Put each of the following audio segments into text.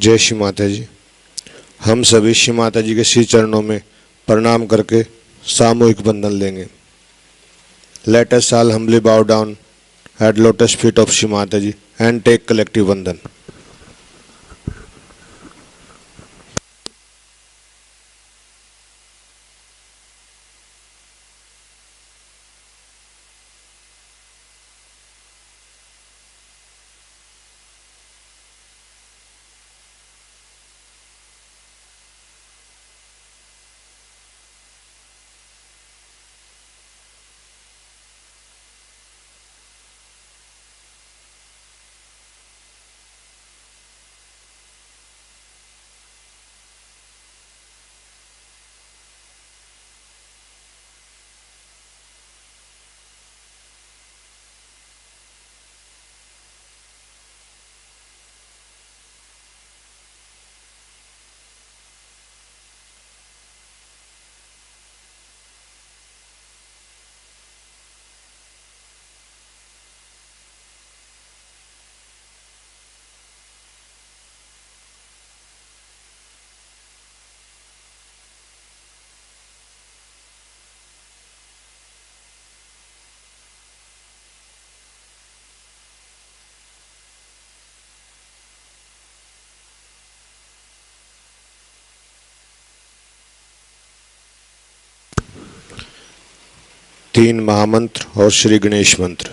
जय श्री माता जी। हम सभी श्री माता जी के श्री चरणों में प्रणाम करके सामूहिक वंदन लेंगे। Let us all humbly bow down at lotus feet of Shri Mata Ji and take collective vandan. तीन महामंत्र और श्री गणेश मंत्र।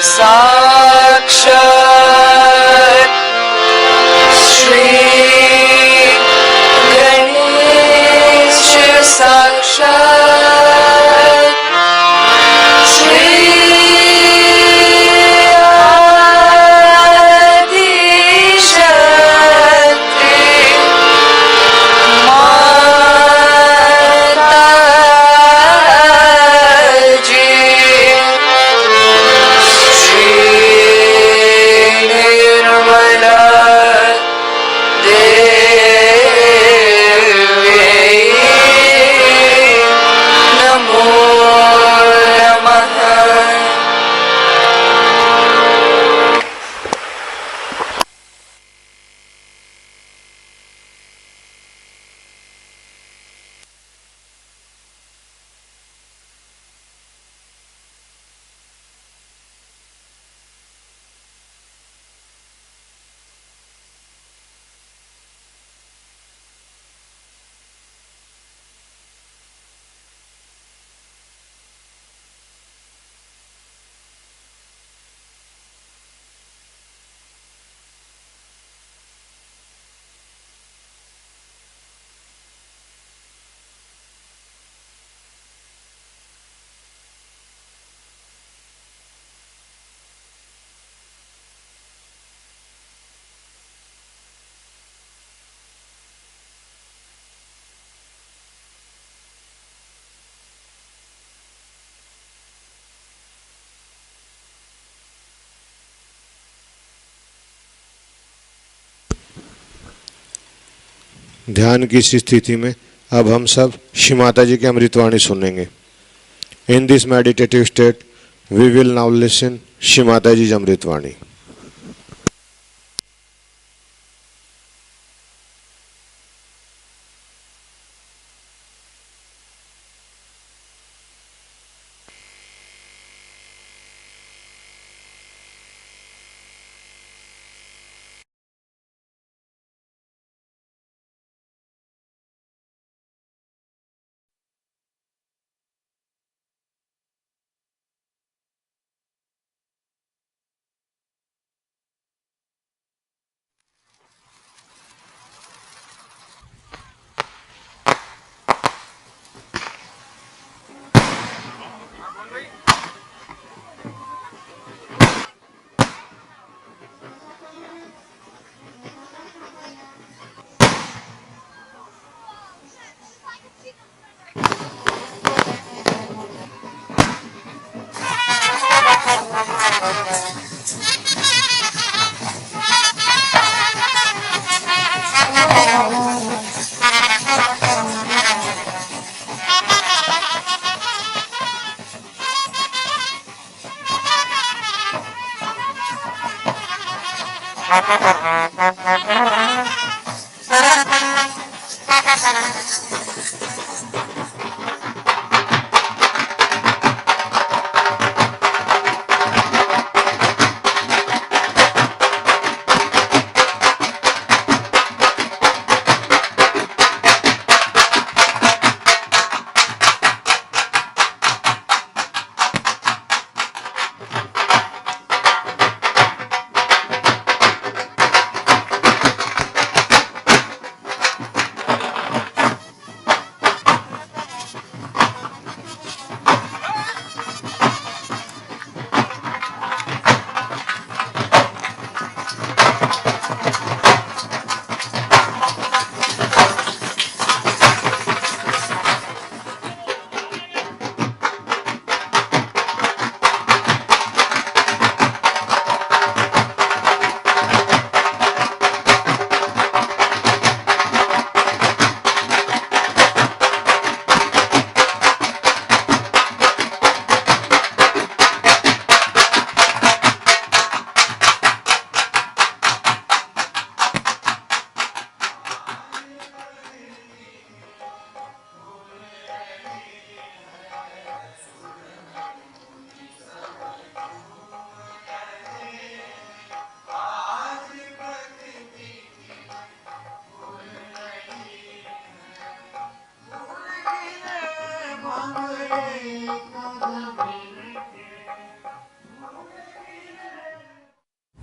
साक्षात् श्री गणेश साक्षात् श्री आदिशक्ति माताजी श्री निर्मला देवी नमो नमः। ध्यान की इस स्थिति में अब हम सब श्री माता जी की अमृतवाणी सुनेंगे। In this meditative state we will now listen Shri Mata ji अमृतवाणी।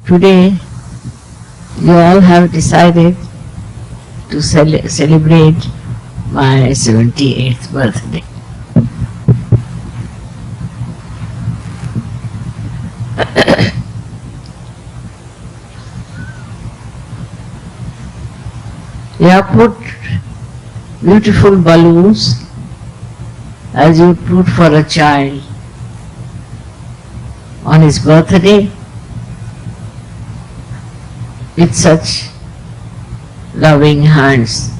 Today, you all have decided to celebrate my 78th birthday. You have put beautiful balloons as you put for a child on his birthday with such loving hands.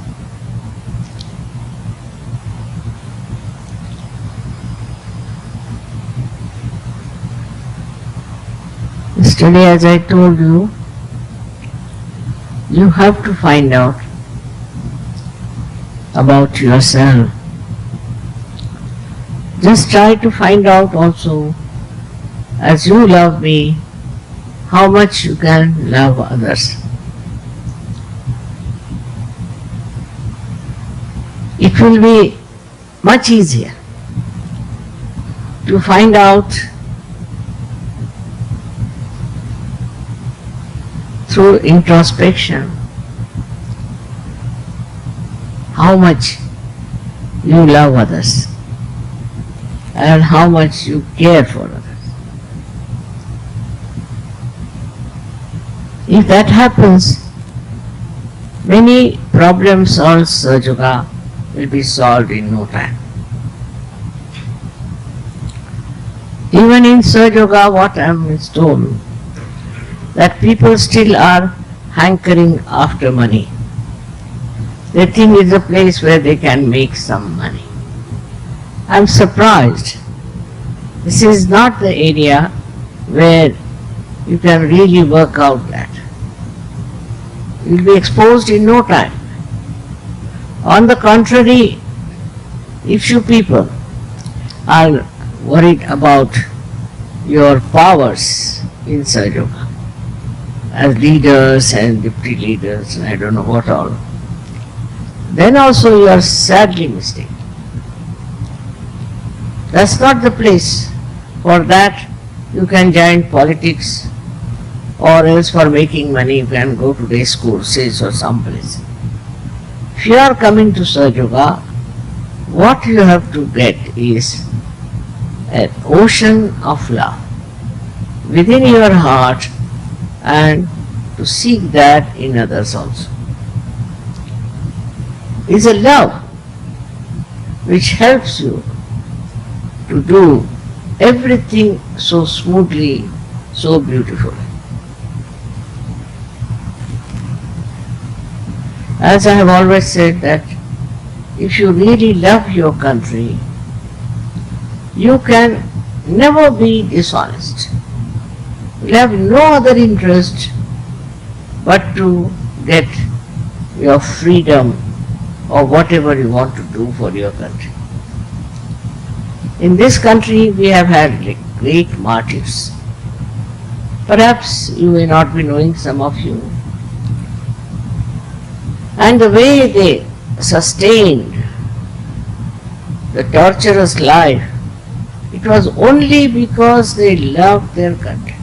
Yesterday, as I told you, you have to find out about yourself. Just try to find out also, as you love me, how much you can love others. It will be much easier to find out through introspection how much you love others and how much you care for others. If that happens, many problems of Sahaja Yoga will be solved in no time. Even in Sahaja Yoga, what I am told, that people still are hankering after money. They think it's a place where they can make some money. I'm surprised. This is not the area where you can really work out that. You'll be exposed in no time. On the contrary, if you people are worried about your powers in Sahaja Yoga, as leaders and deputy leaders and I don't know what all, then also you are sadly mistaken. That's not the place. For that you can join politics, or else for making money you can go to day courses or someplace. If you are coming to Sahaja Yoga, what you have to get is an ocean of love within your heart, and to seek that in others also. It's a love which helps you to do everything so smoothly, so beautifully. As I have always said, that if you really love your country, you can never be dishonest. You have no other interest but to get your freedom or whatever you want to do for your country. In this country we have had great martyrs. Perhaps you may not be knowing, some of you. And the way they sustained the torturous life, it was only because they loved their country.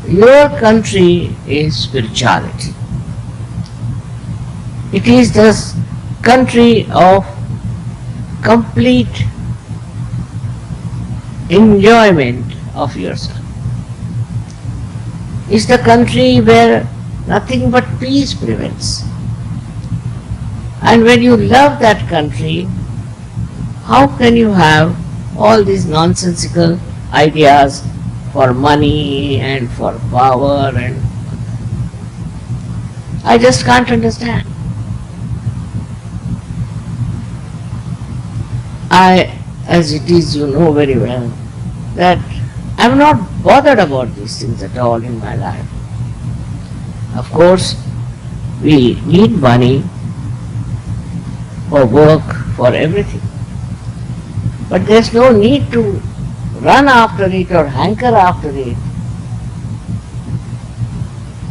Your country is spirituality. It is the country of complete enjoyment of yourself. It's the country where nothing but peace prevails. And when you love that country, how can you have all these nonsensical ideas for money and for power? And I just can't understand. As it is, you know very well, that I'm not bothered about these things at all in my life. Of course, we need money for work, for everything. But there's no need to run after it or hanker after it.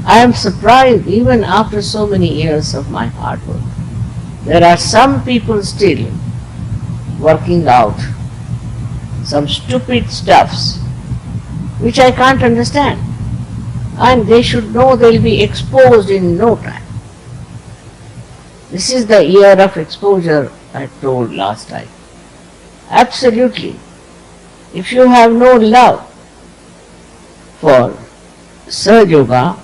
I am surprised, even after so many years of my hard work, there are some people still working out some stupid stuffs which I can't understand. And they should know they'll be exposed in no time. This is the year of exposure I told last time. Absolutely. If you have no love for Sahaja Yoga,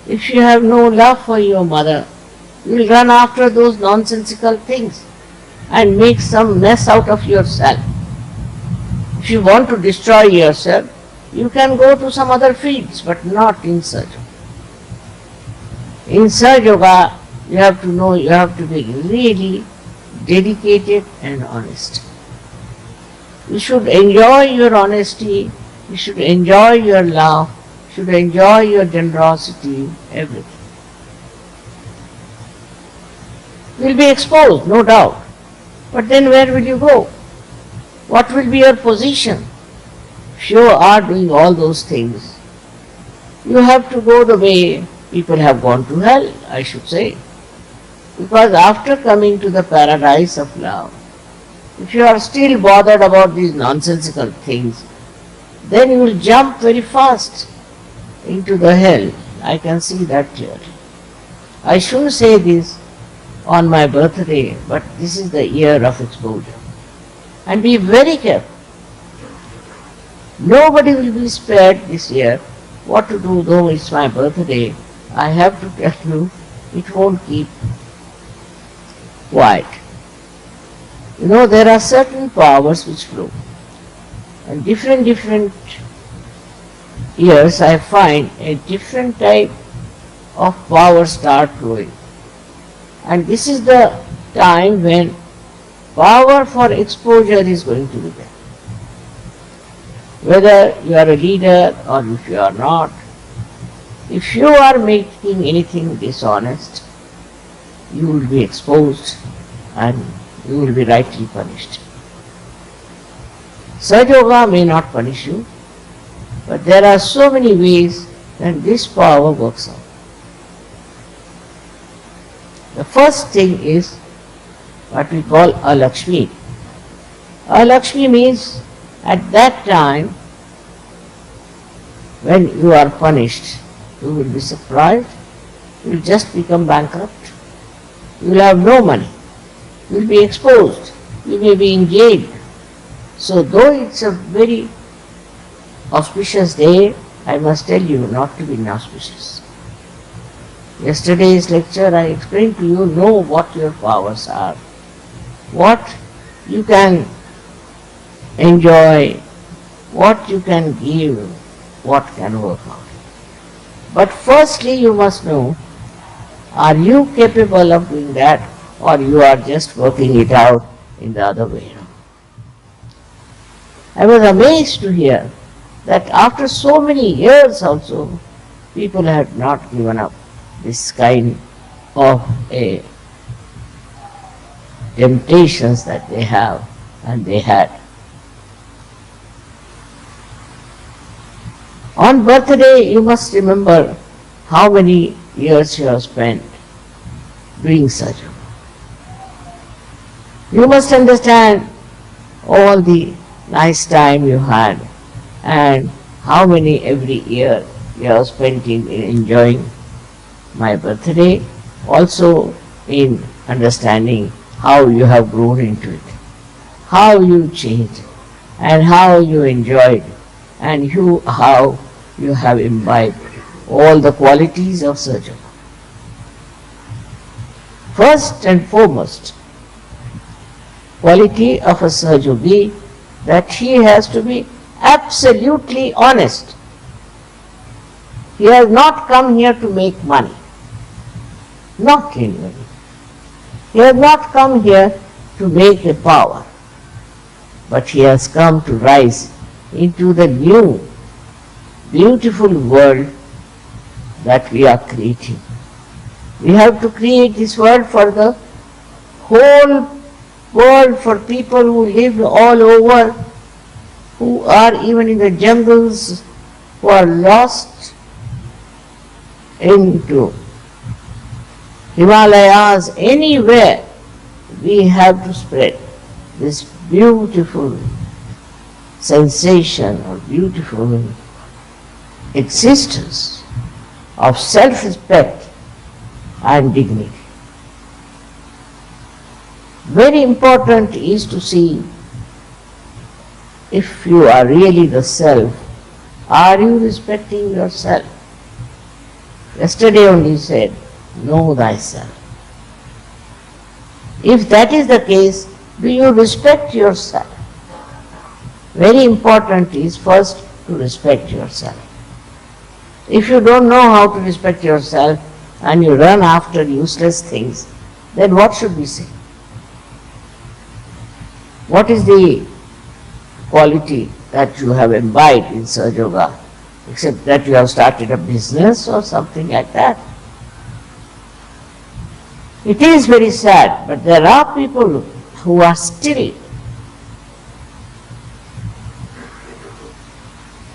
if you have no love for your mother, you will run after those nonsensical things and make some mess out of yourself. If you want to destroy yourself, you can go to some other fields, but not in Sahaja Yoga. In Sahaja Yoga, you have to know, you have to be really dedicated and honest. You should enjoy your honesty, you should enjoy your love, you should enjoy your generosity, everything. You will be exposed, no doubt. But then where will you go? What will be your position? If you are doing all those things, you have to go the way people have gone to hell, I should say. Because after coming to the paradise of love, if you are still bothered about these nonsensical things, then you will jump very fast into the hell. I can see that clearly. I shouldn't say this on my birthday, but this is the year of exposure. And be very careful. Nobody will be spared this year. What to do, though it's my birthday, I have to tell you, it won't keep quiet. You know, there are certain powers which flow. And different years I find a different type of power start flowing. And this is the time when power for exposure is going to be there. Whether you are a leader or if you are not, if you are making anything dishonest, you will be exposed and you will be rightly punished. Sahaja Yoga may not punish you, but there are so many ways that this power works out. The first thing is what we call a Lakshmi. A Lakshmi means at that time when you are punished, you will be surprised, you will just become bankrupt, you will have no money, you will be exposed, you may be in jail. So though it's a very auspicious day, I must tell you not to be inauspicious. Yesterday's lecture I explained to you, know what your powers are, what you can enjoy, what you can give, what can work out. But firstly you must know, are you capable of doing that or you are just working it out in the other way around? I was amazed to hear that after so many years also, people had not given up this kind of a temptations that they have and they had. On birthday, you must remember how many years you have spent doing such. You must understand all the nice time you had and how many every year you have spent in enjoying my birthday, also in understanding how you have grown into it, how you changed and how you enjoyed and how you have imbibed all the qualities of Sahaja Yoga. First and foremost, quality of a Sahaja Yogi, that he has to be absolutely honest. He has not come here to make money. Not really. He has not come here to make a power, but he has come to rise into the new, beautiful world that we are creating. We have to create this world for the whole world, for people who live all over, who are even in the jungles, who are lost into Himalayas, anywhere. We have to spread this beautiful sensation or beautiful existence of self-respect and dignity. Very important is to see if you are really the self, are you respecting yourself? Yesterday only said, know thyself. If that is the case, do you respect yourself? Very important is first to respect yourself. If you don't know how to respect yourself and you run after useless things, then what should we say? What is the quality that you have imbibed in Sahaja Yoga, except that you have started a business or something like that? It is very sad, but there are people who are still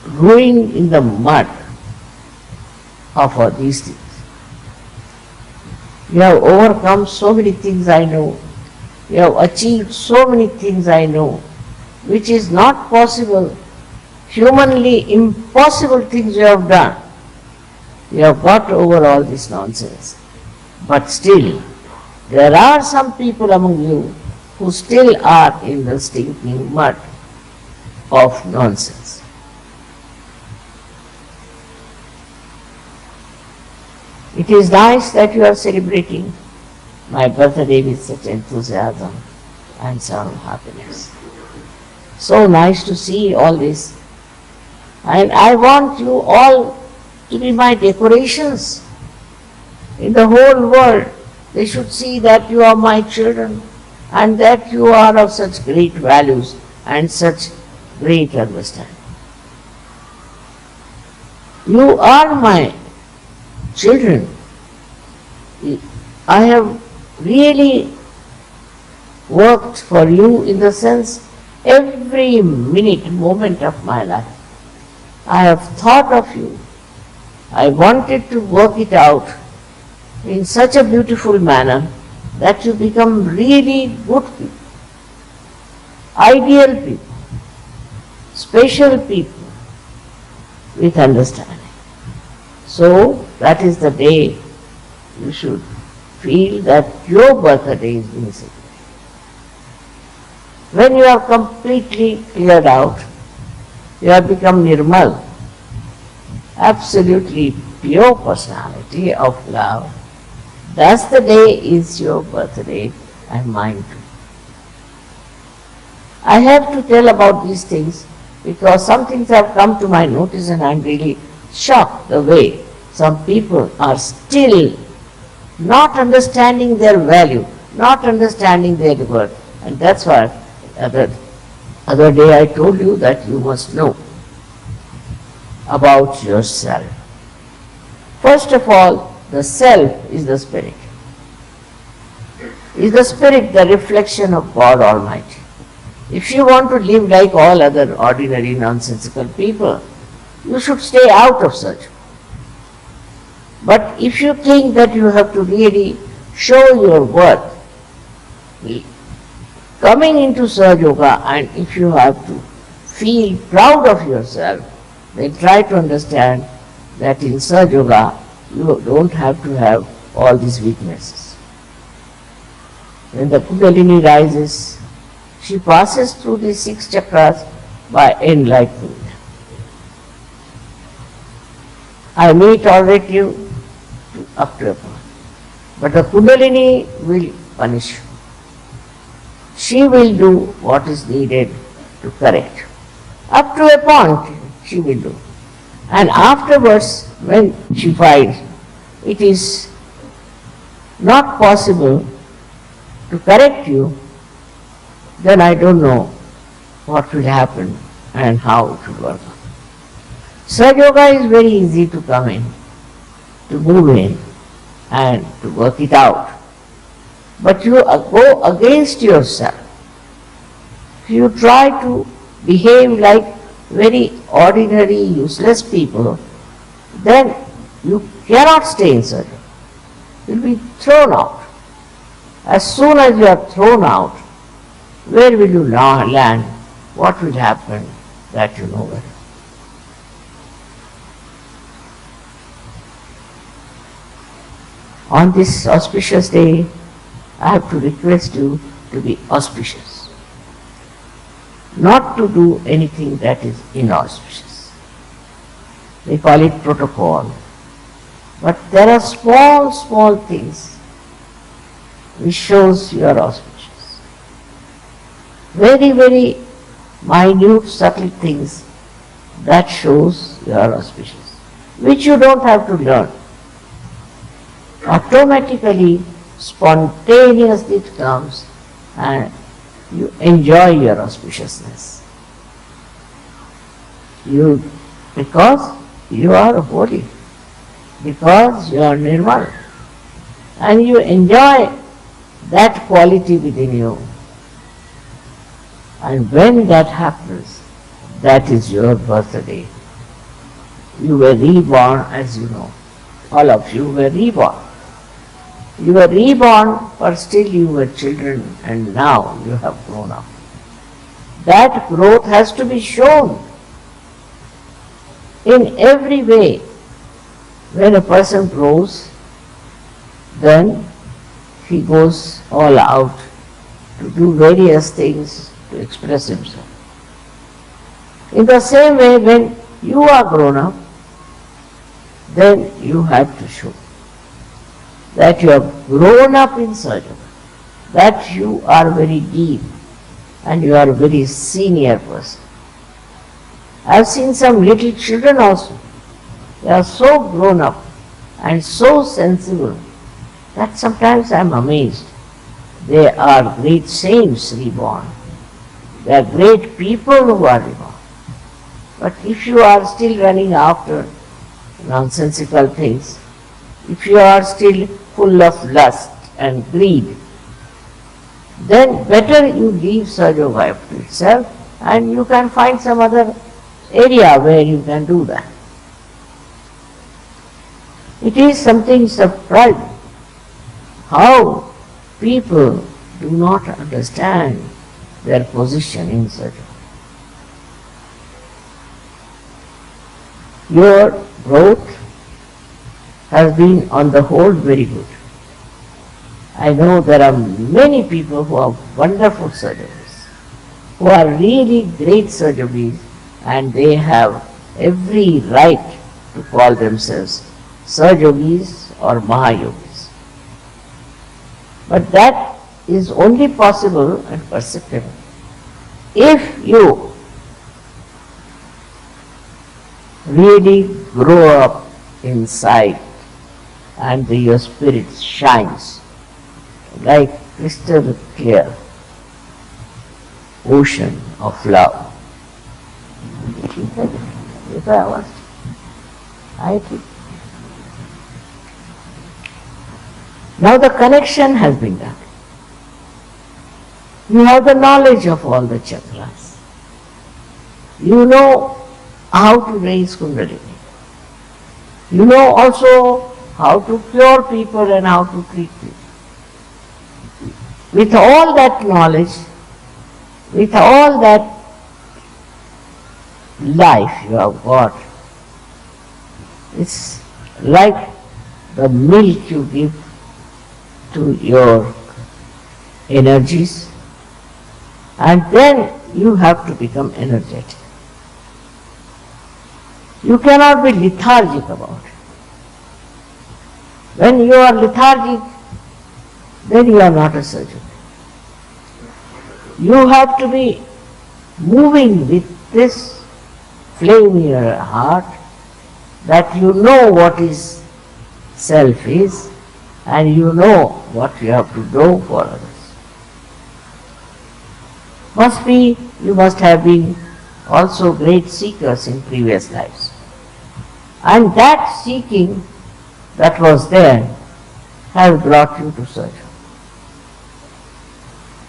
growing in the mud of all these things. You have overcome so many things, I know. You have achieved so many things, I know, which is not possible, humanly impossible things you have done. You have got over all this nonsense. But still, there are some people among you who still are in the stinking mud of nonsense. It is nice that you are celebrating my birthday with such enthusiasm and some happiness. So nice to see all this. And I want you all to be my decorations in the whole world. They should see that you are my children and that you are of such great values and such great understanding. You are my children. I have really worked for you in the sense every minute, moment of my life. I have thought of you. I wanted to work it out in such a beautiful manner that you become really good people, ideal people, special people with understanding. So that is the day you should feel that your birthday is being celebrated. When you are completely cleared out, you have become Nirmal, absolutely pure personality of love. Thus the day is your birthday and mine too. I have to tell about these things because some things have come to my notice and I am really shocked the way some people are still not understanding their value, not understanding their worth. And that's why other day I told you that you must know about yourself. First of all, the self is the spirit. Is the spirit the reflection of God Almighty? If you want to live like all other ordinary nonsensical people, you should stay out of such. But if you think that you have to really show your worth, coming into Sahaja Yoga, and if you have to feel proud of yourself, then try to understand that in Sahaja Yoga, you don't have to have all these weaknesses. When the Kundalini rises, she passes through the 6 chakras by enlightenment. I may tolerate you up to a point, but the Kundalini will punish you. She will do what is needed to correct. Up to a point, she will do. And afterwards, when she finds it is not possible to correct you, then I don't know what will happen and how it will work. Sahaja Yoga is very easy to come in, to move in and to work it out. But you go against yourself. If you try to behave like very ordinary, useless people, then you cannot stay in Sahaja Yoga. You will be thrown out. As soon as you are thrown out, where will you land? What will happen? That you know well. On this auspicious day, I have to request you to be auspicious, not to do anything that is inauspicious. They call it protocol. But there are small, small things which shows you are auspicious. Very, very minute, subtle things that shows you are auspicious, which you don't have to learn. Automatically, spontaneously it comes and you enjoy your auspiciousness. Because you are holy, because you are Nirmal, and you enjoy that quality within you. And when that happens, that is your birthday. You were reborn, as you know. All of you were reborn. You were reborn, but still you were children, and now you have grown up. That growth has to be shown in every way. When a person grows, then he goes all out to do various things to express himself. In the same way, when you are grown up, then you have to show that you have grown up in surgery, that you are very deep and you are a very senior person. I have seen some little children also. They are so grown up and so sensible that sometimes I am amazed. They are great saints reborn. They are great people who are reborn. But if you are still running after nonsensical things, if you are still full of lust and greed, then better you leave Sahaja Yoga to itself and you can find some other area where you can do that. It is something surprising how people do not understand their position in Sahaja. Your growth has been on the whole very good. I know there are many people who are wonderful surgeons, who are really great surgeons, and they have every right to call themselves Sahajogis or Mahayogis. But that is only possible and perceptible if you really grow up inside and your spirit shines like crystal clear ocean of love. Now the connection has been done. You have the knowledge of all the chakras. You know how to raise Kundalini. You know also how to cure people and how to treat people. With all that knowledge, with all that life you have got, it's like the milk you give to your energies, and then you have to become energetic. You cannot be lethargic about it. When you are lethargic, then you are not a surgeon. You have to be moving with this flame in your heart, that you know what is self is, and you know what you have to do for others. You must have been also great seekers in previous lives. And that seeking that was there has brought you to surgery.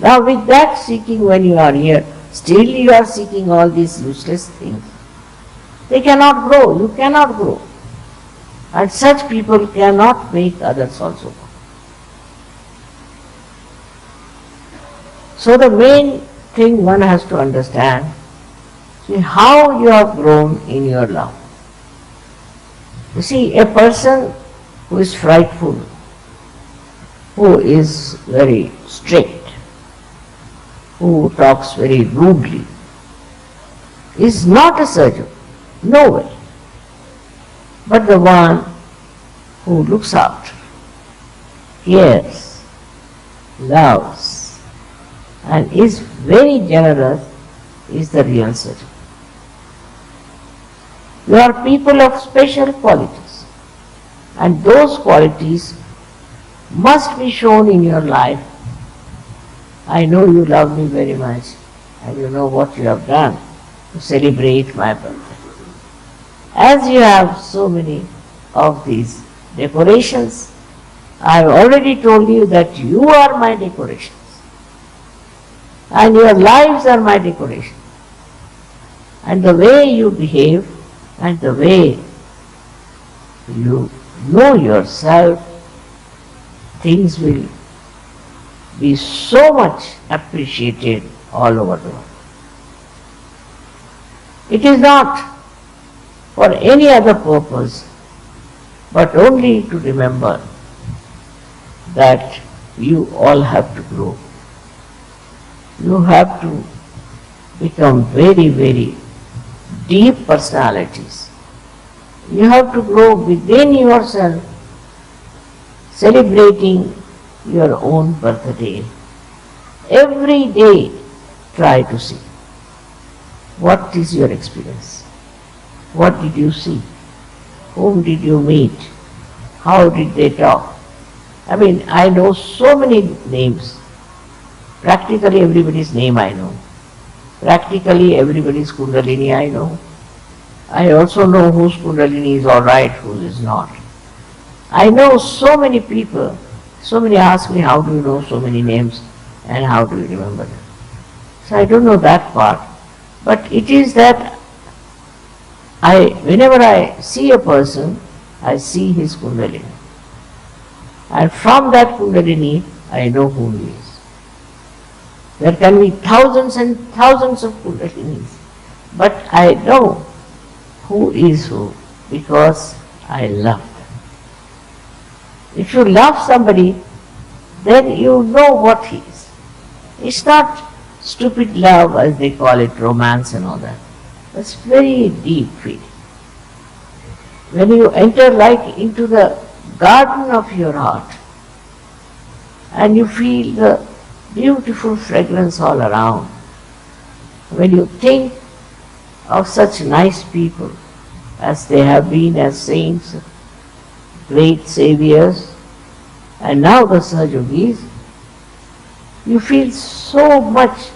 Now with that seeking, when you are here, still you are seeking all these useless things. They cannot grow, you cannot grow. And such people cannot make others also grow. So the main thing one has to understand is how you have grown in your love. You see, a person who is frightful, who is very strict, who talks very rudely, is not a surgeon, no way, but the one who looks after, cares, loves, and is very generous is the real surgeon. You are people of special qualities, and those qualities must be shown in your life. I know you love me very much, and you know what you have done to celebrate my birthday. As you have so many of these decorations, I have already told you that you are my decorations, and your lives are my decoration. And the way you behave and the way you know yourself, things will be so much appreciated all over the world. It is not for any other purpose, but only to remember that you all have to grow. You have to become very, very deep personalities. You have to grow within yourself, celebrating your own birthday. Every day try to see what is your experience, what did you see, whom did you meet, how did they talk. I mean, I know so many names, practically everybody's name I know, practically everybody's Kundalini I know. I also know whose Kundalini is alright, whose is not. I know so many people. So many ask me, how do you know so many names and how do you remember them? So I don't know that part. But it is that whenever I see a person, I see his Kundalini. And from that Kundalini, I know who he is. There can be thousands and thousands of Kundalinis, but I know who is who because I love them. If you love somebody, then you know what he is. It's not stupid love as they call it, romance and all that. That's very deep feeling. When you enter like into the garden of your heart and you feel the beautiful fragrance all around, when you think of such nice people as they have been as saints, great saviors, and now the Sahaj Yogis, you feel so much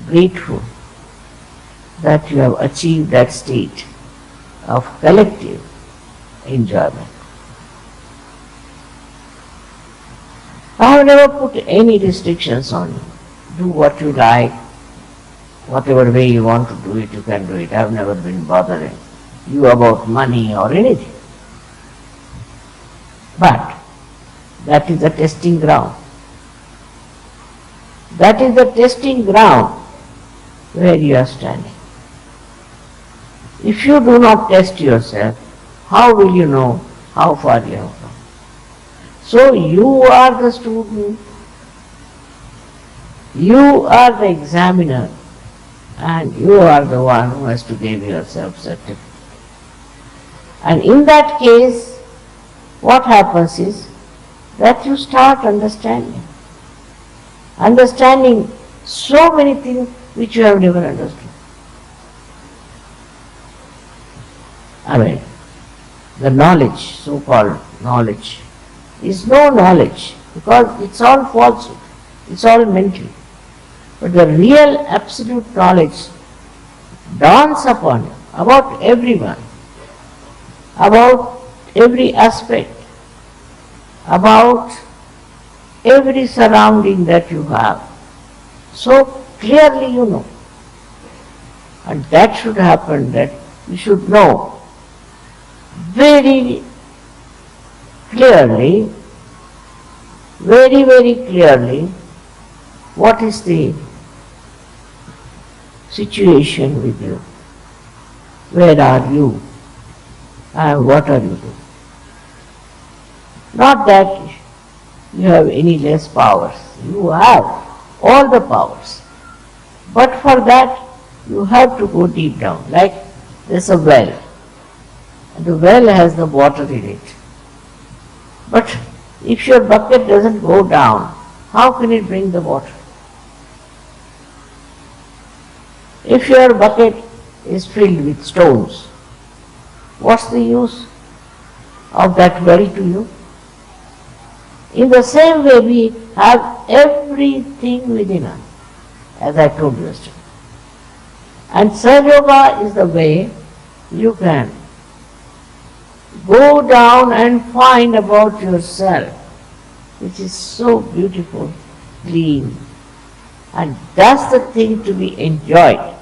grateful that you have achieved that state of collective enjoyment. I have never put any restrictions on you. Do what you like, whatever way you want to do it, you can do it. I have never been bothering you about money or anything. But that is the testing ground. That is the testing ground where you are standing. If you do not test yourself, how will you know how far you have come? So you are the student, you are the examiner, and you are the one who has to give yourself certificate. And in that case, what happens is that you start understanding so many things which you have never understood. I mean, the knowledge, so-called knowledge, is no knowledge because it's all falsehood, it's all mental. But the real absolute knowledge dawns upon you about everyone, about every aspect, about every surrounding that you have. So clearly you know. And that should happen, that you should know very clearly, very, very clearly what is the situation with you. Where are you and what are you doing? Not that you have any less powers. You have all the powers. But for that, you have to go deep down. Like there's a well, and the well has the water in it. But if your bucket doesn't go down, how can it bring the water? If your bucket is filled with stones, what's the use of that well to you? In the same way, we have everything within us, as I told you yesterday. And Sahaja Yoga is the way you can go down and find about yourself, which is so beautiful, clean. And that's the thing to be enjoyed,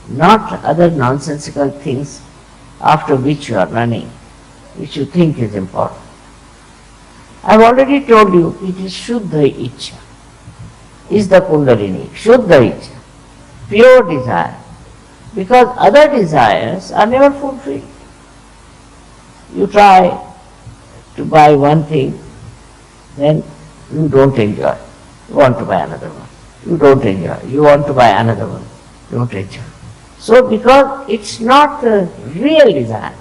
not other nonsensical things after which you are running, which you think is important. I've already told you it is Shuddha Ichcha, is the Kundalini, Shuddha Ichcha, pure desire, because other desires are never fulfilled. You try to buy one thing, then you don't enjoy. You want to buy another one. You don't enjoy. You want to buy another one. Don't enjoy. So because it's not the real desire,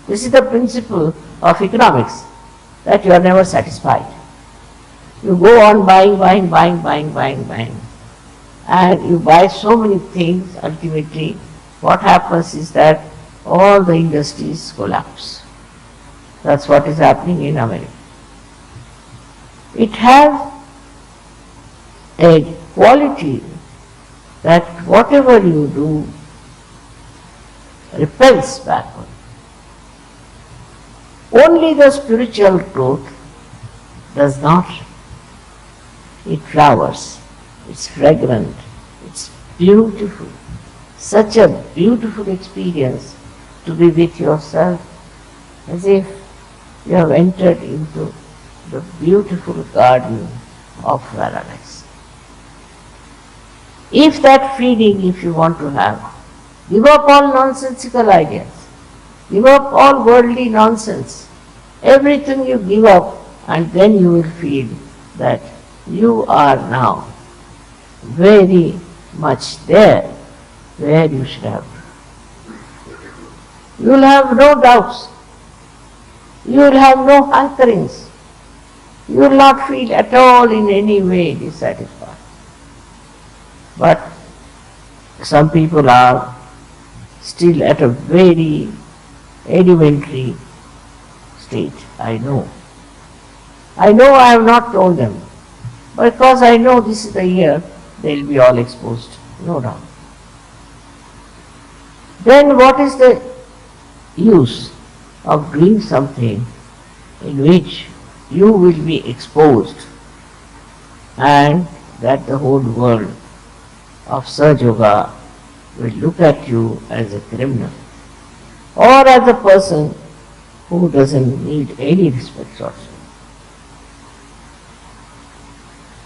this is the principle of economics, that you are never satisfied. You go on buying, and you buy so many things. Ultimately, what happens is that all the industries collapse. That's what is happening in America. It has a quality that whatever you do repels backward. Only the spiritual growth does not. It flowers, it's fragrant, it's beautiful. Such a beautiful experience to be with yourself, as if you have entered into the beautiful garden of paradise. If that feeling, if you want to have, give up all nonsensical ideas. Give up all worldly nonsense. Everything you give up, and then you will feel that you are now very much there where you should have been. You will have no doubts. You will have no hankerings. You will not feel at all in any way dissatisfied. But some people are still at a very elementary state. I know I have not told them, because I know this is the year they will be all exposed, no doubt. Then what is the use of doing something in which you will be exposed, and that the whole world of Sahaja Yoga will look at you as a criminal, or as a person who doesn't need any respect whatsoever.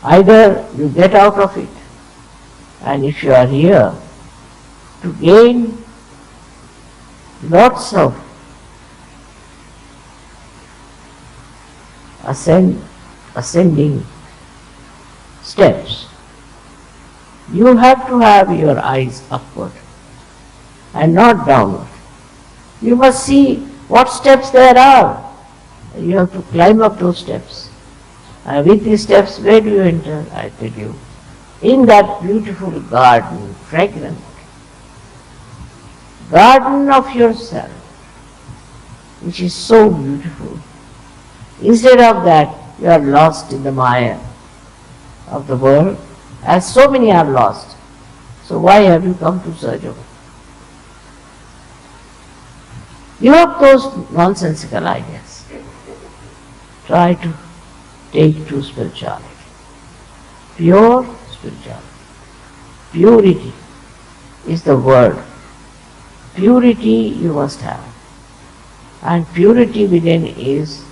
Either you get out of it, and if you are here to gain lots of ascending steps, you have to have your eyes upward and not downward. You must see what steps there are. You have to climb up those steps. With these steps, where do you enter? I tell you, in that beautiful garden, fragrant garden of yourself, which is so beautiful. Instead of that, you are lost in the mire of the world, as so many are lost. So why have you come to Sahaja Yoga? Give up those nonsensical ideas. Try to take to spirituality. Pure spirituality. Purity is the word. Purity you must have. And purity within is,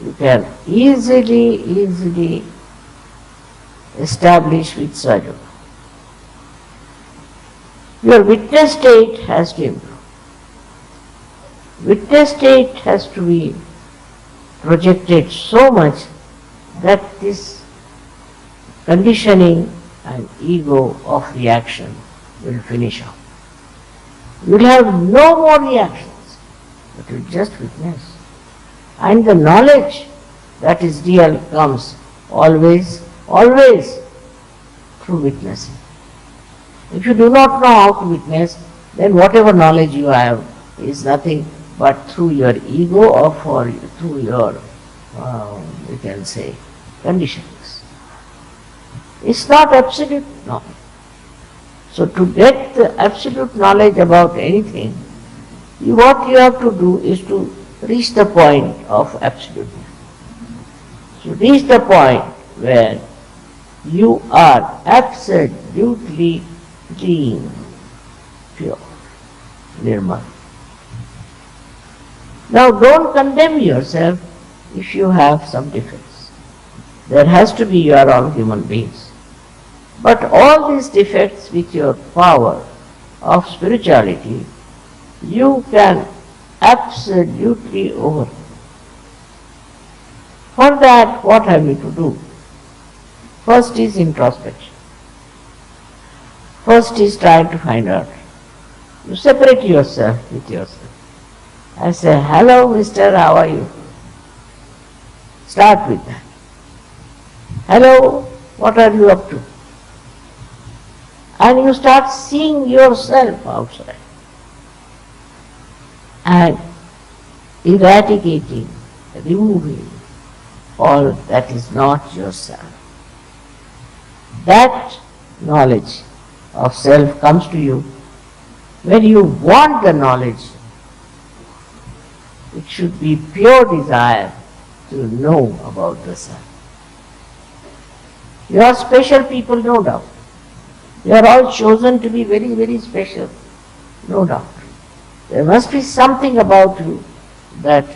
you can easily establish with Sahaja Yoga. Your witness state has to improve. Witness state has to be projected so much that this conditioning and ego of reaction will finish off. You will have no more reactions, but you just witness. And the knowledge that is real comes always, always through witnessing. If you do not know how to witness, then whatever knowledge you have is nothing but through your ego or through your, you can say, conditions. It's not absolute knowledge. So to get the absolute knowledge about anything, what you have to do is to reach the point of absolute knowledge. To reach the point where you are absolutely clean, pure, nirmal. Now don't condemn yourself if you have some defects. There has to be, you are all human beings. But all these defects with your power of spirituality, you can absolutely overcome. For that, what have you to do? First is introspection. First is trying to find out. You separate yourself with yourself. I say, hello mister, how are you? Start with that. Hello, what are you up to? And you start seeing yourself outside and eradicating, removing all that is not yourself. That knowledge of self comes to you when you want the knowledge. It should be pure desire to know about the self. You are special people, no doubt. You are all chosen to be very, very special, no doubt. There must be something about you that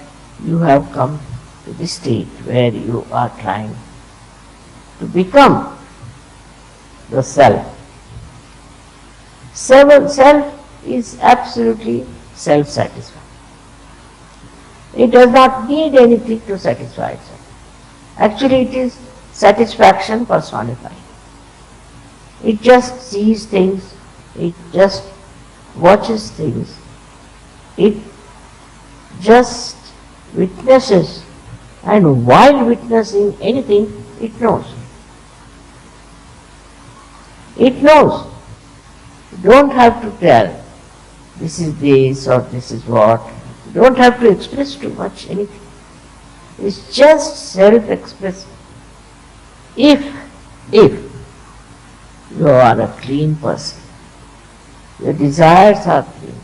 you have come to this state where you are trying to become the self. Self is absolutely self-satisfied. It does not need anything to satisfy itself. Actually, it is satisfaction personified. It just sees things, it just watches things, it just witnesses, and while witnessing anything, it knows. It knows. You don't have to tell, this is this or this is what. You don't have to express too much anything. It's just self-expressive. If you are a clean person, your desires are clean,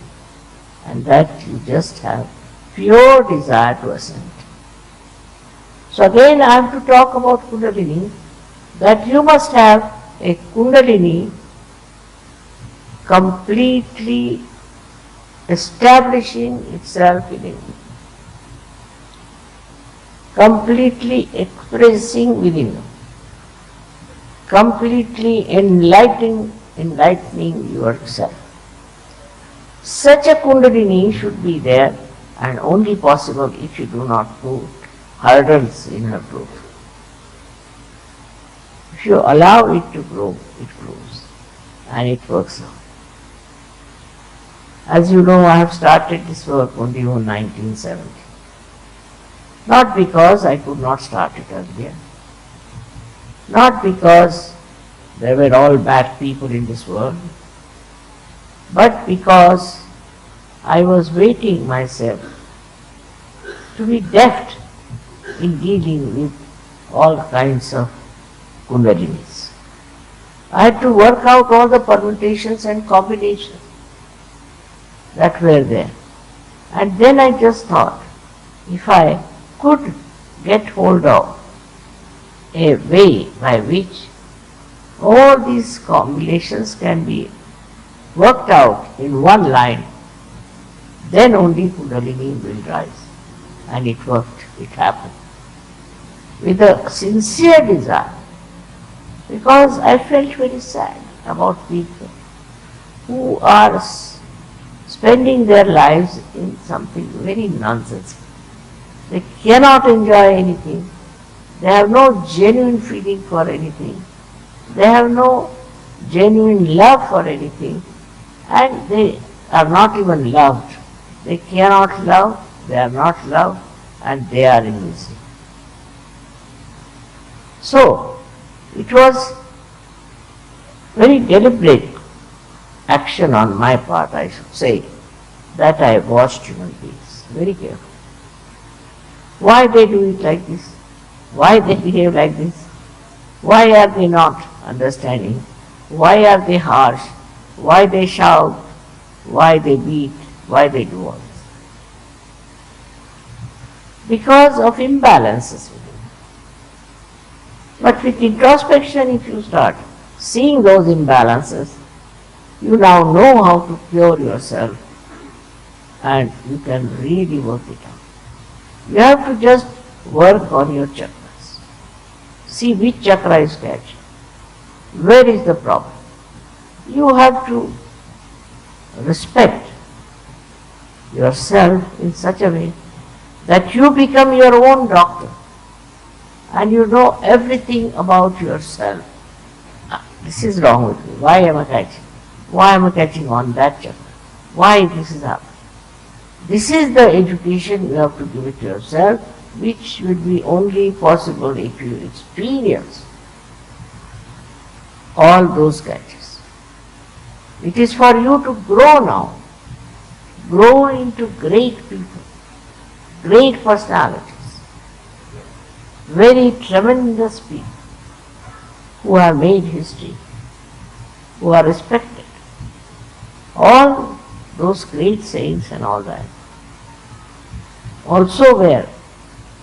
and that you just have pure desire to ascend. So again I have to talk about Kundalini, that you must have a Kundalini completely establishing itself in you, completely expressing within you, completely enlightening yourself. Such a Kundalini should be there, and only possible if you do not put hurdles in her growth. If you allow it to grow, it grows, and it works out. As you know, I have started this work only in 1970. Not because I could not start it earlier, not because there were all bad people in this world, but because I was waiting myself to be deft in dealing with all kinds of Kundalinis. I had to work out all the permutations and combinations that were there. And then I just thought, if I could get hold of a way by which all these combinations can be worked out in one line, then only Kundalini will rise. And it worked, it happened. With a sincere desire, because I felt very sad about people who are spending their lives in something very nonsensical. They cannot enjoy anything. They have no genuine feeling for anything. They have no genuine love for anything. And they are not even loved. They cannot love, they are not loved, and they are in misery. So, it was very deliberate action on my part, I should say, that I watched human beings very carefully. Why they do it like this? Why they behave like this? Why are they not understanding? Why are they harsh? Why they shout? Why they beat? Why they do all this? Because of imbalances within. But with introspection, if you start seeing those imbalances, you now know how to cure yourself and you can really work it out. You have to just work on your chakras. See which chakra is catching. Where is the problem? You have to respect yourself in such a way that you become your own doctor and you know everything about yourself. This is wrong with me. Why am I catching? Why am I catching on that chakra? Why this is happening? This is the education you have to give it to yourself, which will be only possible if you experience all those catches. It is for you to grow now, grow into great people, great personalities, very tremendous people who have made history, who are respected. All those great saints and all that also were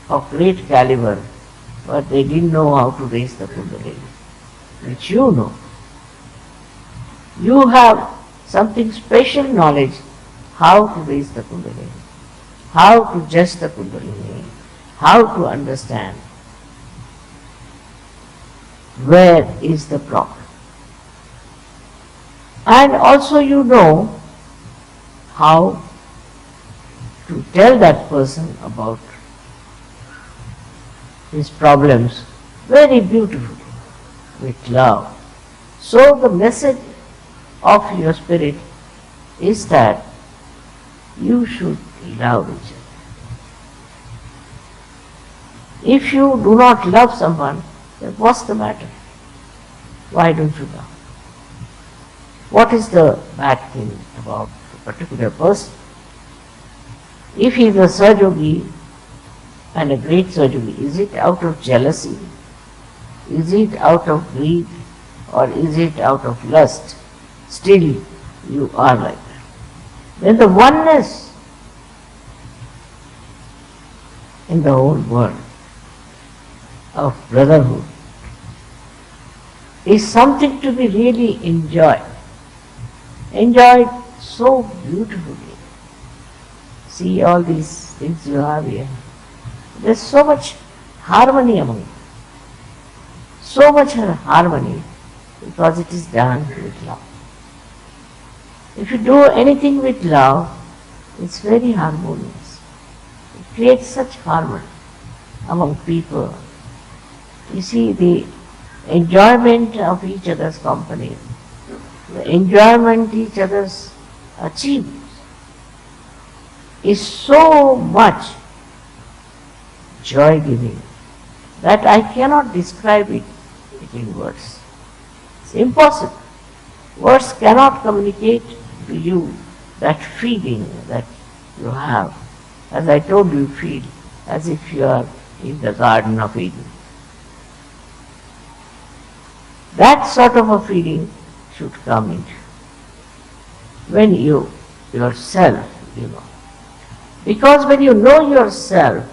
of great caliber, but they didn't know how to raise the Kundalini, which you know. You have something special knowledge how to raise the Kundalini, how to judge the Kundalini, how to understand where is the problem. And also you know how to tell that person about his problems very beautifully with love. So the message of your spirit is that you should love each other. If you do not love someone, then what's the matter? Why don't you love? What is the bad thing about a particular person? If he is a Sahajogi and a great Sahajogi, is it out of jealousy? Is it out of greed? Or is it out of lust? Still you are like that. Then the oneness in the whole world of brotherhood is something to be really enjoyed. Enjoyed so beautifully. See all these things you have here. There's so much harmony among them. So much harmony because it is done with love. If you do anything with love, it's very harmonious. It creates such harmony among people. You see, the enjoyment of each other's company, the enjoyment each other's achievements is so much joy-giving that I cannot describe it in words. It's impossible. Words cannot communicate to you that feeling that you have. As I told you, feel as if you are in the Garden of Eden. That sort of a feeling should come into you. When you yourself, you know. Because when you know yourself,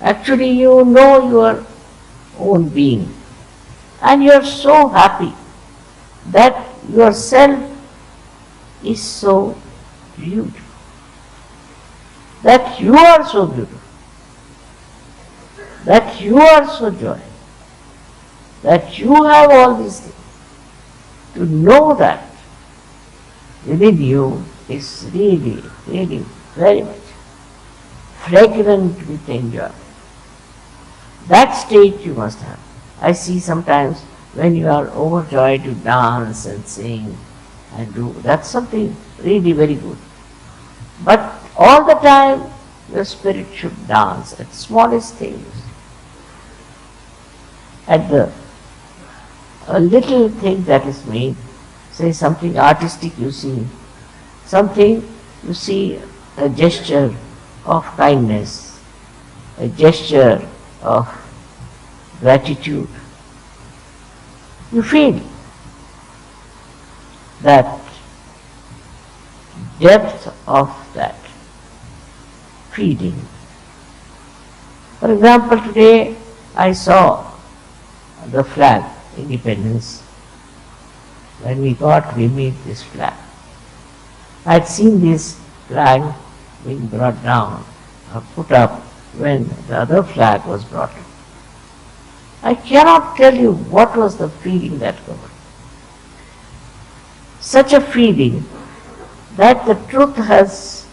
actually you know your own being. And you are so happy that yourself is so beautiful. That you are so beautiful. That you are so joyous. That you have all these things. To know that within you is really, really very much fragrant with enjoyment. That state you must have. I see sometimes when you are overjoyed, you dance and sing and do. That's something really very good. But all the time, your spirit should dance at smallest things. At a little thing that is made, say something artistic you see, something you see, a gesture of kindness, a gesture of gratitude. You feel that depth of that feeling. For example, today I saw the flag, independence. When we made this flag. I had seen this flag being brought down or put up when the other flag was brought up. I cannot tell you what was the feeling that covered. Such a feeling that the truth has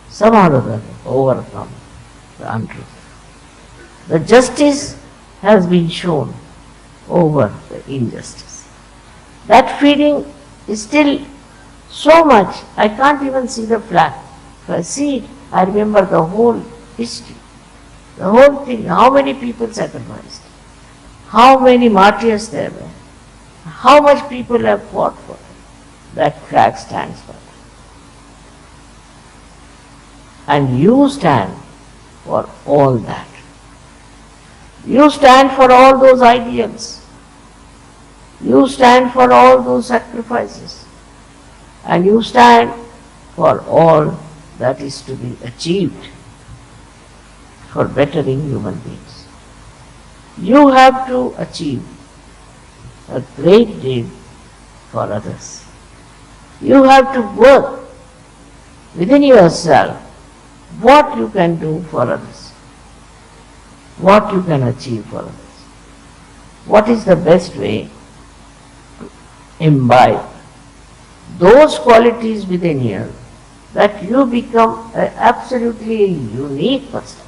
somehow or other overcome the untruth. The justice has been shown over the injustice. That feeling is still so much, I can't even see the flag. If I see it, I remember the whole history, the whole thing, how many people sacrificed, how many martyrs there were, how much people have fought for it. That flag stands for. And you stand for all that. You stand for all those ideals. You stand for all those sacrifices. And you stand for all that is to be achieved for bettering human beings. You have to achieve a great deal for others. You have to work within yourself what you can do for others, what you can achieve for others, what is the best way to imbibe those qualities within you that you become an absolutely unique person.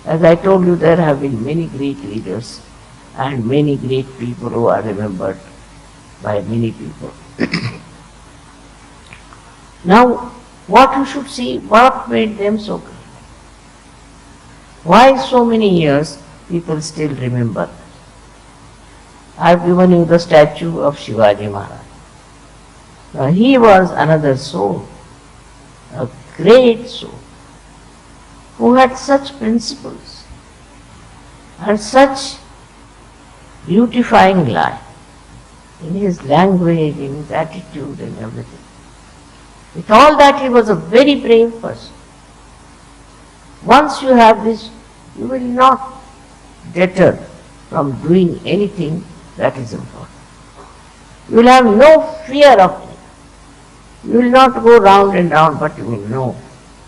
As I told you, there have been many great leaders and many great people who are remembered by many people. Now, what you should see, what made them so great? Why so many years people still remember? I've given you the statue of Shivaji Maharaj. Now, he was another soul, a great soul, who had such principles and such beautifying life in his language, in his attitude and everything. With all that, he was a very brave person. Once you have this, you will not deter from doing anything that is important. You will have no fear of it. You will not go round and round, but you will know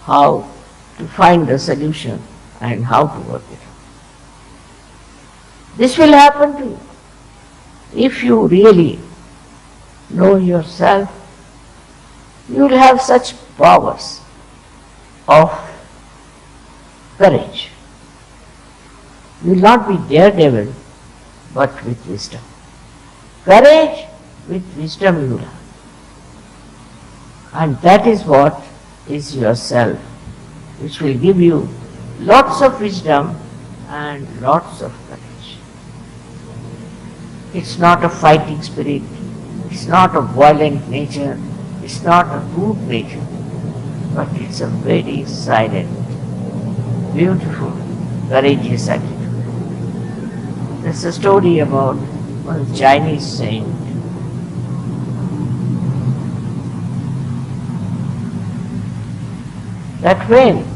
how to find the solution and how to work it out. This will happen to you if you really know yourself. You will have such powers of courage. You will not be daredevil, but with wisdom. Courage with wisdom you will have. And that is what is yourself, which will give you lots of wisdom and lots of courage. It's not a fighting spirit, it's not a violent nature, it's not a rude nature, but it's a very silent, beautiful, courageous attitude. There's a story about one Chinese saint. That when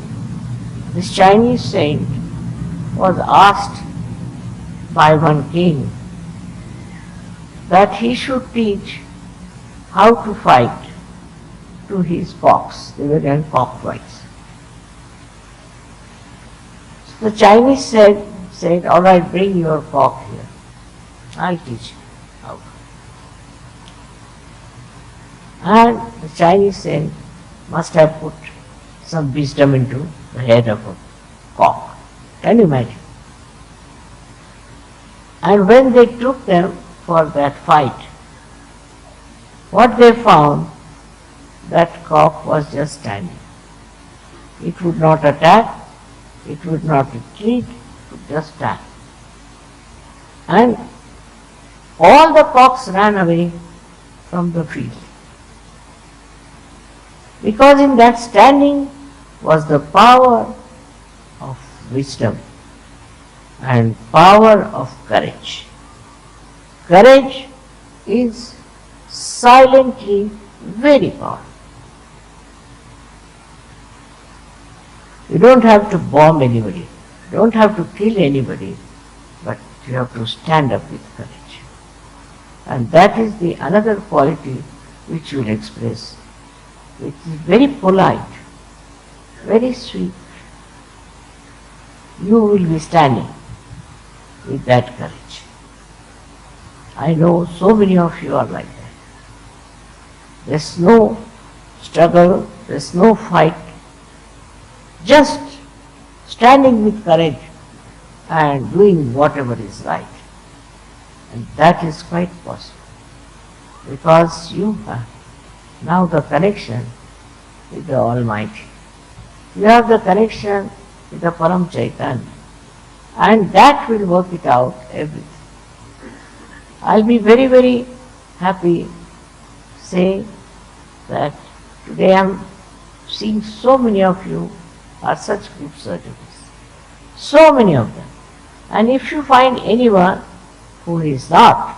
this Chinese saint was asked by one king that he should teach how to fight to his cocks. They were in cockfights. So the Chinese said, all right, bring your cock here. I'll teach you how. And the Chinese saint must have put some wisdom into the head of a cock. Can you imagine? And when they took them for that fight, what they found, that cock was just standing. It would not attack, it would not retreat, it would just stand. And all the cocks ran away from the field. Because in that standing was the power of wisdom and power of courage. Courage is silently very powerful. You don't have to bomb anybody, you don't have to kill anybody, but you have to stand up with courage. And that is the another quality which you will express, which is very polite, very sweet. You will be standing with that courage. I know so many of you are like that. There's no struggle, there's no fight, just standing with courage and doing whatever is right. And that is quite possible because you have now the connection with the Almighty. You have the connection with the Param Chaitanya, and that will work it out everything. I'll be very, very happy to say that today I'm seeing so many of you are such good surgeons. So many of them. And if you find anyone who is not,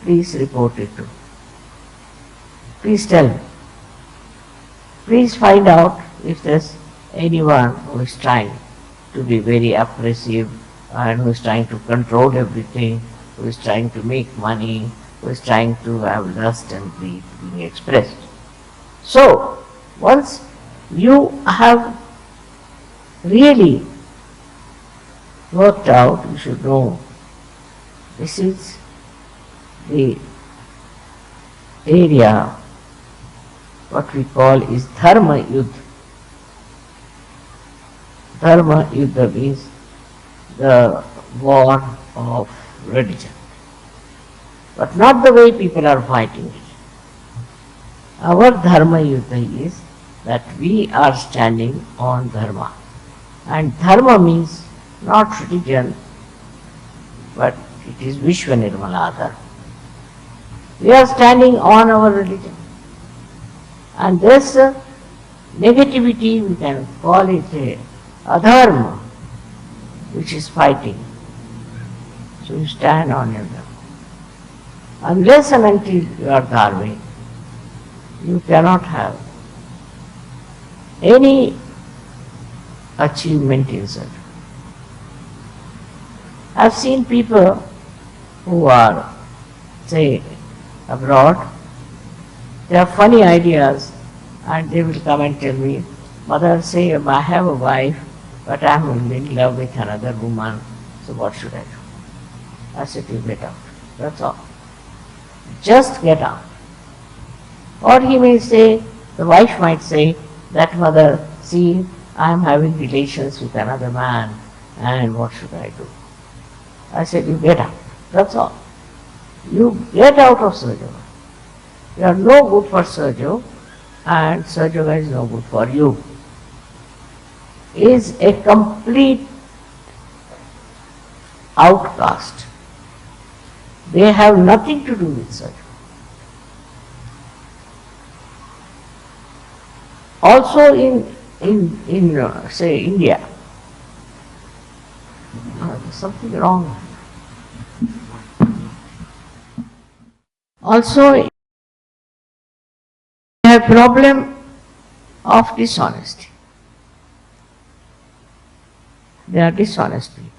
please report it to me. Please tell me. Please find out if there's anyone who is trying to be very oppressive and who is trying to control everything, who is trying to make money, who is trying to have lust and greed being expressed. So, once you have really worked out, you should know this is the area, what we call is Dharma Yuddha. Dharma Yuddha means the war of religion, but not the way people are fighting it. Our Dharma Yuddha is that we are standing on Dharma. And Dharma means not religion, but it is Vishwa Nirmala Dharma. We are standing on our religion. And this negativity, we can call it a adharma, which is fighting. So you stand on your dharma. Unless and until you are dharmic, you cannot have any achievement in surgery. I've seen people who are, say, abroad, they have funny ideas and they will come and tell me, Mother, say, I have a wife, but I am in love with another woman, so what should I do? I said, you get out. That's all. Just get out. Or he may say, the wife might say, that mother, see, I am having relations with another man, and what should I do? I said, you get out. That's all. You get out of Surjoga. You are no good for Surjo, and Surjoga is no good for you. Is a complete outcast. They have nothing to do with Surjo. Also in say India, there's something wrong. Also, we have problem of dishonesty. They are dishonest people.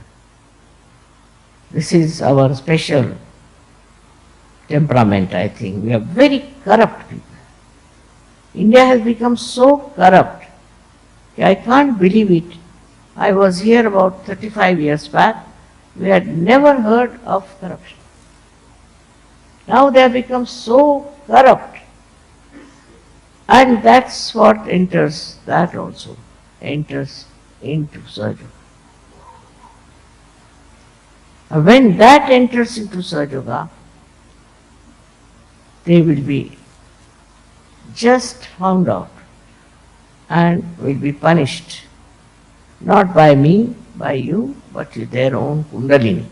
This is our special temperament, I think. We are very corrupt people. India has become so corrupt. I can't believe it. I was here about 35 years back. We had never heard of corruption. Now they have become so corrupt. And that's what enters, that also enters into surgery. And when that enters into Sahaja Yoga, they will be just found out and will be punished, not by me, by you, but with their own Kundalini.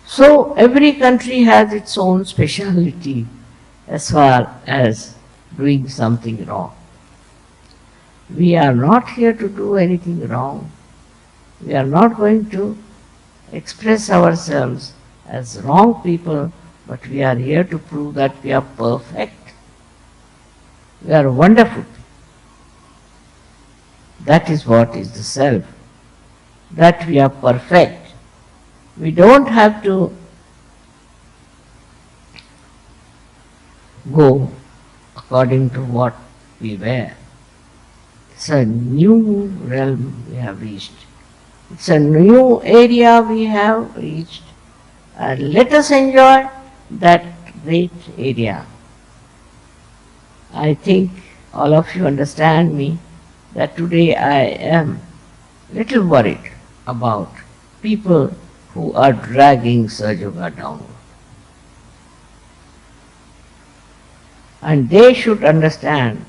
So every country has its own speciality as far as doing something wrong. We are not here to do anything wrong. We are not going to express ourselves as wrong people, but we are here to prove that we are perfect. We are wonderful. That is what is the self, that we are perfect. We don't have to go according to what we were. It's a new realm we have reached. It's a new area we have reached. And let us enjoy that great area. I think all of you understand me that today I am little worried about people who are dragging Sahaja Yoga downward. And they should understand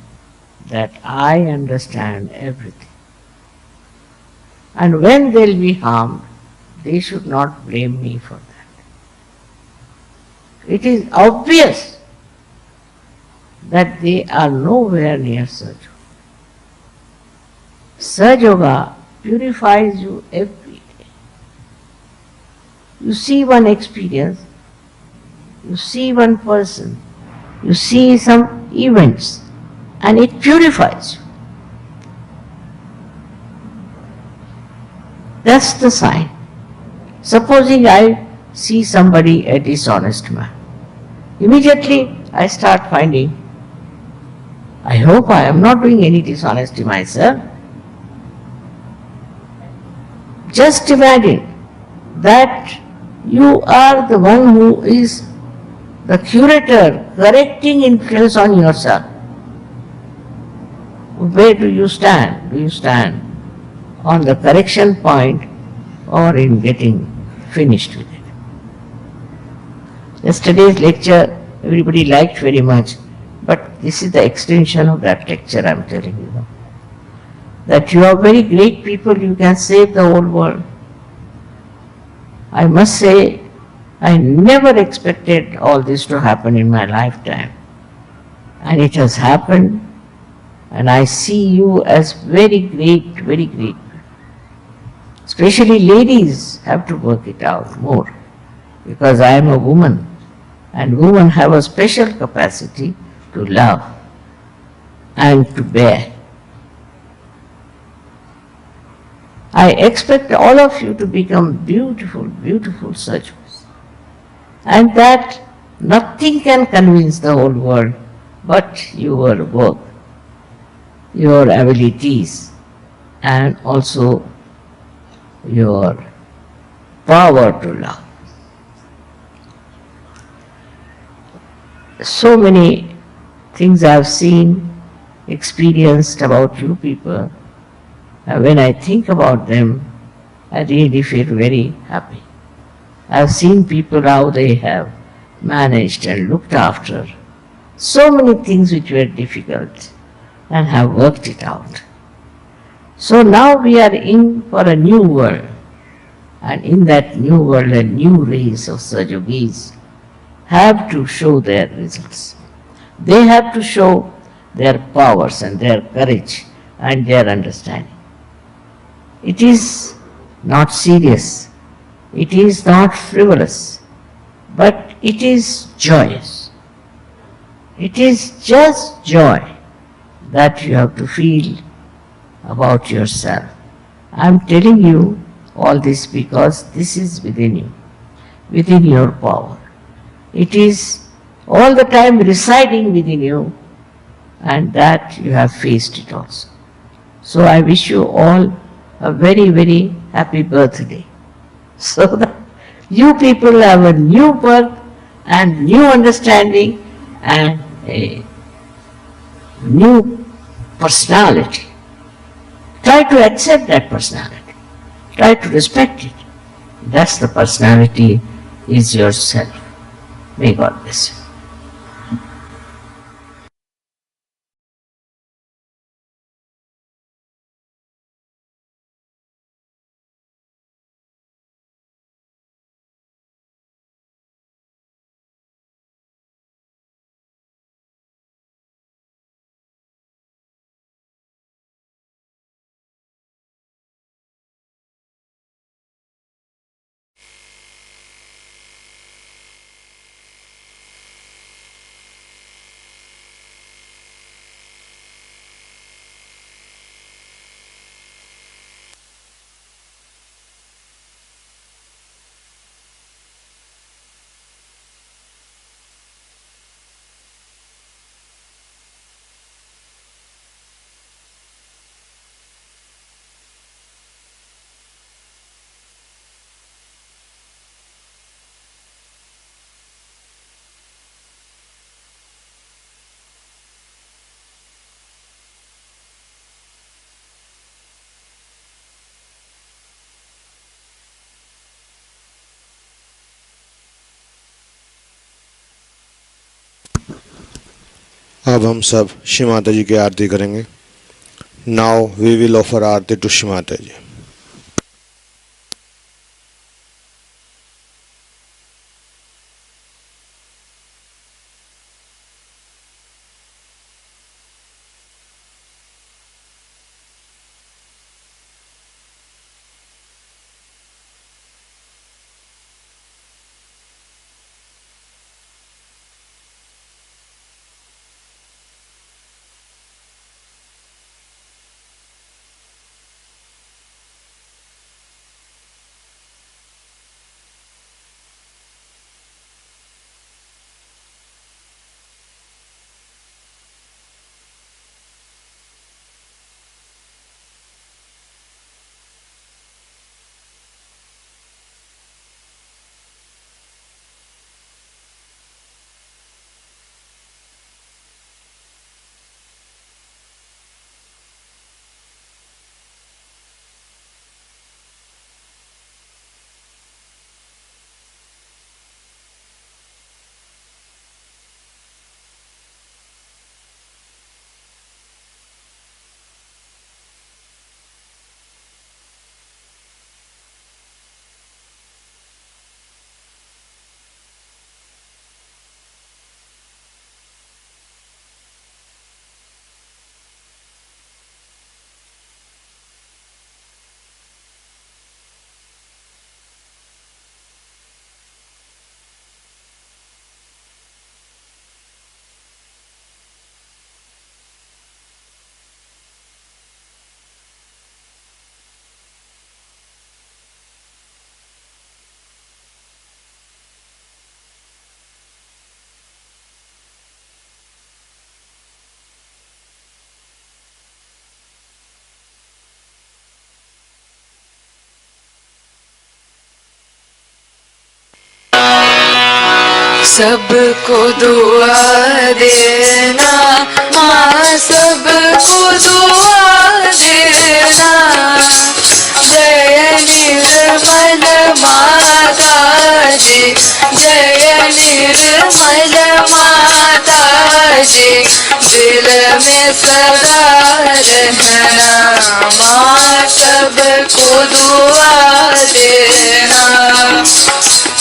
that I understand everything. And when they will be harmed, they should not blame me for that. It is obvious that they are nowhere near Sahaja Yoga. Sahaja Yoga purifies you every day. You see one experience, you see one person, you see some events, and it purifies you. That's the sign. Supposing I see somebody a dishonest man, immediately I start finding, I hope I am not doing any dishonesty myself. Just imagine that you are the one who is the curator, correcting influence on yourself. Where do you stand? Do you stand on the correction point or in getting finished with it? Yesterday's lecture everybody liked very much, but this is the extension of that lecture I am telling you. That you are very great people, you can save the whole world. I must say, I never expected all this to happen in my lifetime. And it has happened, and I see you as very great, very great. Especially ladies have to work it out more, because I am a woman, and women have a special capacity to love and to bear. I expect all of you to become beautiful, beautiful surgeons, and that nothing can convince the whole world but your work, your abilities, and also your power to love. So many things I have seen, experienced about you people. When I think about them, I really feel very happy. I have seen people how they have managed and looked after so many things which were difficult and have worked it out. So now we are in for a new world, and in that new world a new race of Sahaja Yogis have to show their results. They have to show their powers and their courage and their understanding. It is not serious, it is not frivolous, but it is joyous. It is just joy that you have to feel about yourself. I am telling you all this because this is within you, within your power. It is all the time residing within you, and that you have faced it also. So I wish you all a very, very happy birthday, so that you people have a new birth and new understanding and a new personality. Try to accept that personality. Try to respect it. That's the personality is yourself. May God bless you. अब हम सब श्री माता जी की आरती करेंगे. Now we will offer aarti to Shri Mata ji. सबको दुआ देना माँ, सबको दुआ देना। जय निर्मल माता जी, जय निर्मल माता जी, दिल में सदा रहना माँ, सबको दुआ देना,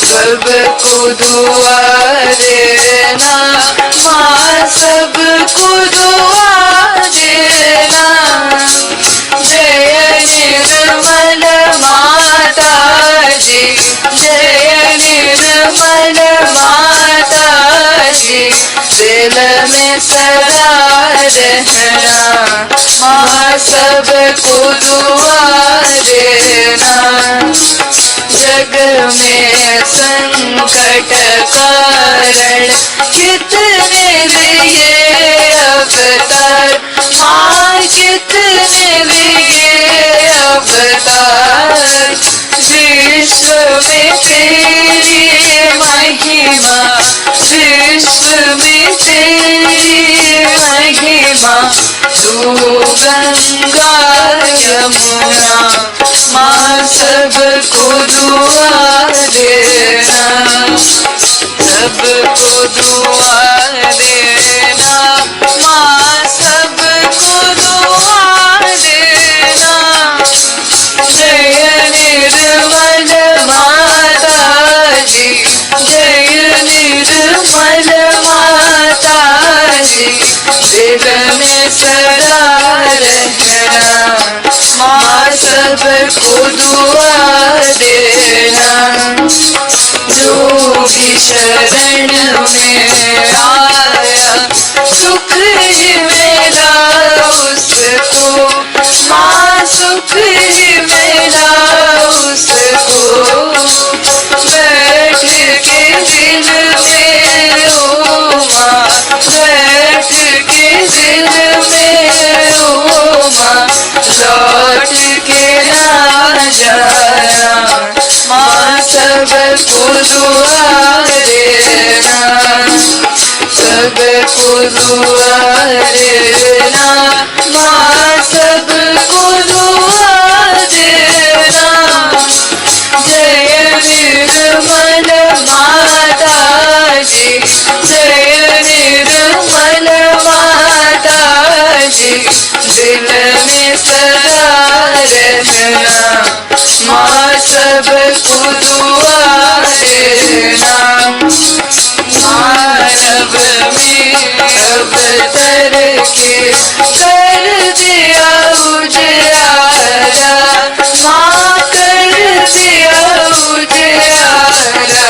सबको दुआ देना माँ, सबको दुआ देना। जय निर्मल माता जी, जय निर्मल माता जी, दिल में सदा रहना माँ, सबको दुआ देना। जग में संकट कारण कितने लिए अवतार माँ, कितने लिए अवतार। विश्व में तेरी महिमा, विश्व में तेरी महिमा। महिमा तू गंगा यमुना माँ सबको दुआ देना, सबको दुआ देना माँ सबको दुआ देना। जय निर्मल माता जी, जय निर्मल माता जी, दिल में सदा रहना माँ सबको दुआ देना। जो भी शरण में आया सुख ही मिला उसको, माँ सुख ही मिला उसको। बैठ के दिल में ओ माँ, बैठ के दिल में ओ माँ, लौट के ना जाना माँ सबको दुआ देना, सबको दुआ देना माँ सबको दुआ देना। जय निर्मल माता जी, जय निर्मल माता जी, दिल में सदा रहना माँ सबको दुआ देना। मानव में अवतर के कर दिया उजियारा, माँ कर दिया उजियारा।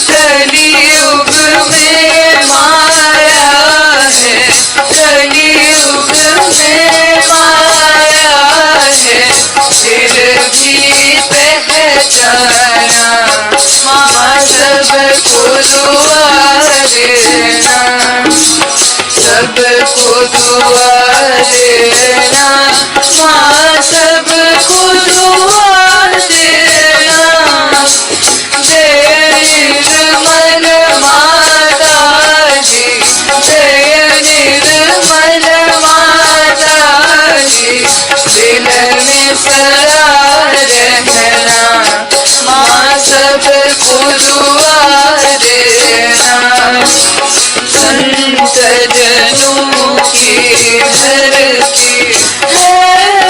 कलियुग में माया है, कलियुग में माया है, फिर भी पहचाना माँ सबको दुआ देना, सबको दुआ देना माँ सबको दुआ देना। जय निर्मल माता जी, जय निर्मल माता जी, दिल में सदा रहना माँ सबको दुआ देना। संत जनों की धरती है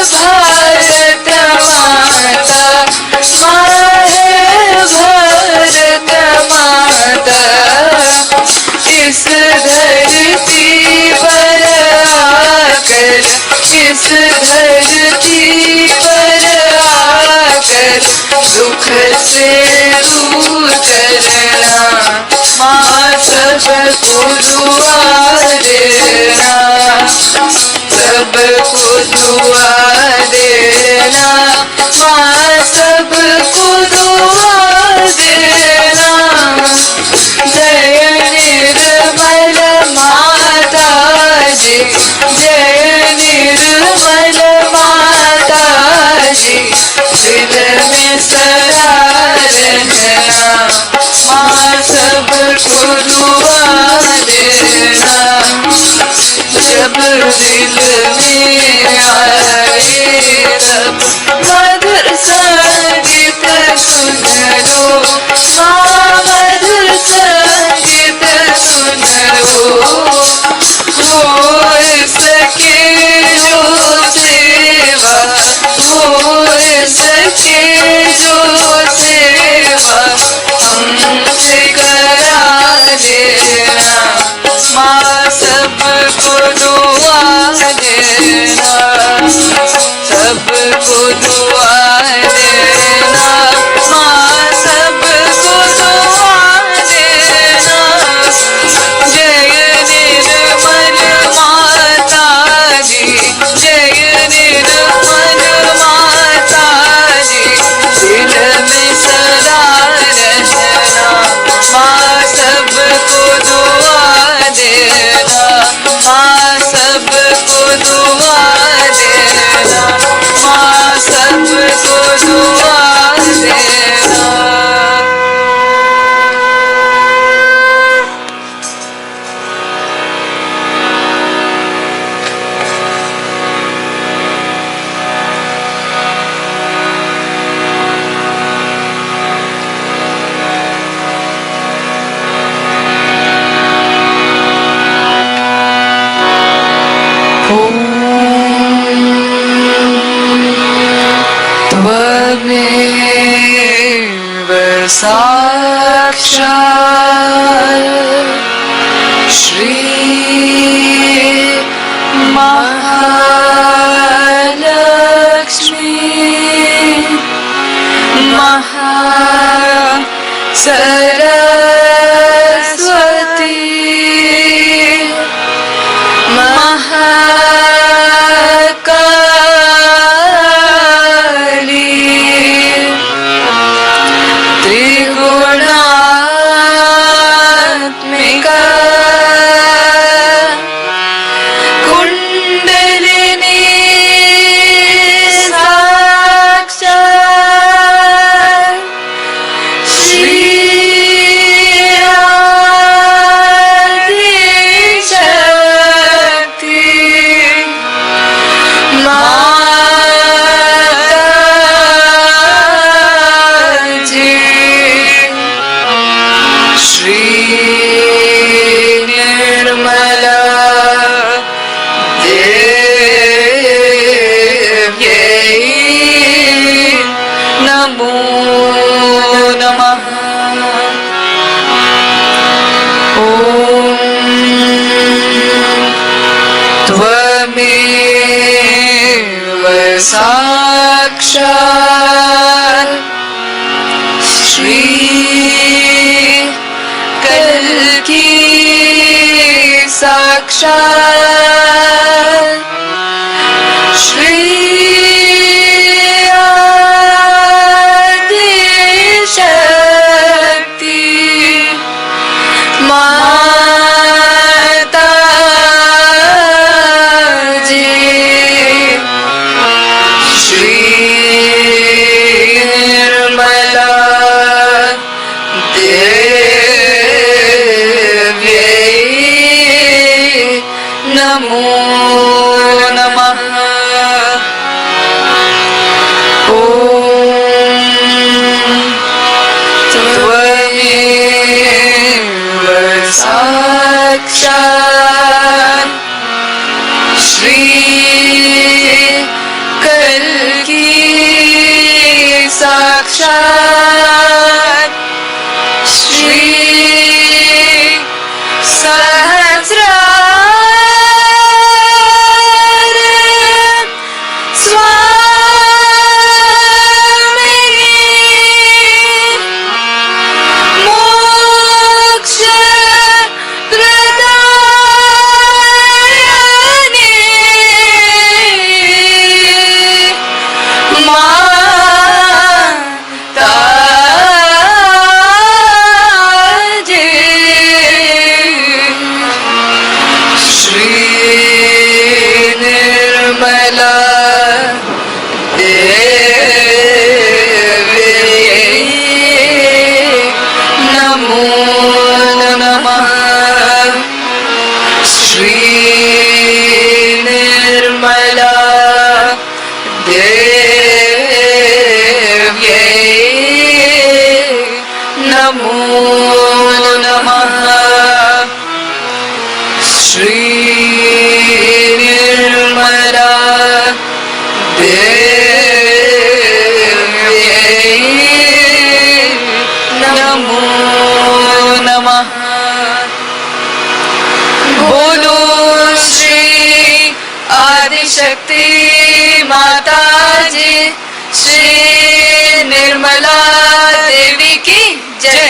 भारत माता, माँ है भारत माता। इस धरती पर आकर, इस धरती पर आकर दुख से दूर करना माँ सबको दुआ देना, सबको दुआ देना माँ सबको दुआ देना। जय निर्मल माता जी, जय निर्मल माता जी, दिल में सदा रहना माँ सबको दुआ देना। Shri Mahalakshmi Maha Saraswati Mahakali Trigunaatmika Kundalini Sakshat Shri Adi Shakti Mataji Shri Nirmala Devyai Namo Namaha Om Tvameva Sakshat Shri Kalki Sakshat Shri Adi Shakti Mataji Shri Nirmala Devyai Namo Namaha Om Tvameva Sakshat Shri Kalki Sakshat Shri Sahasrar Swami Moksha Pradayani Mataji Shri Nirmala Devyai Namo Namaha Shri Nirmala Devyai Namo Namaha Shri Nirmala Devyai Namo Namaha बोलो श्री आदि शक्ति माता जी श्री निर्मला देवी की जय।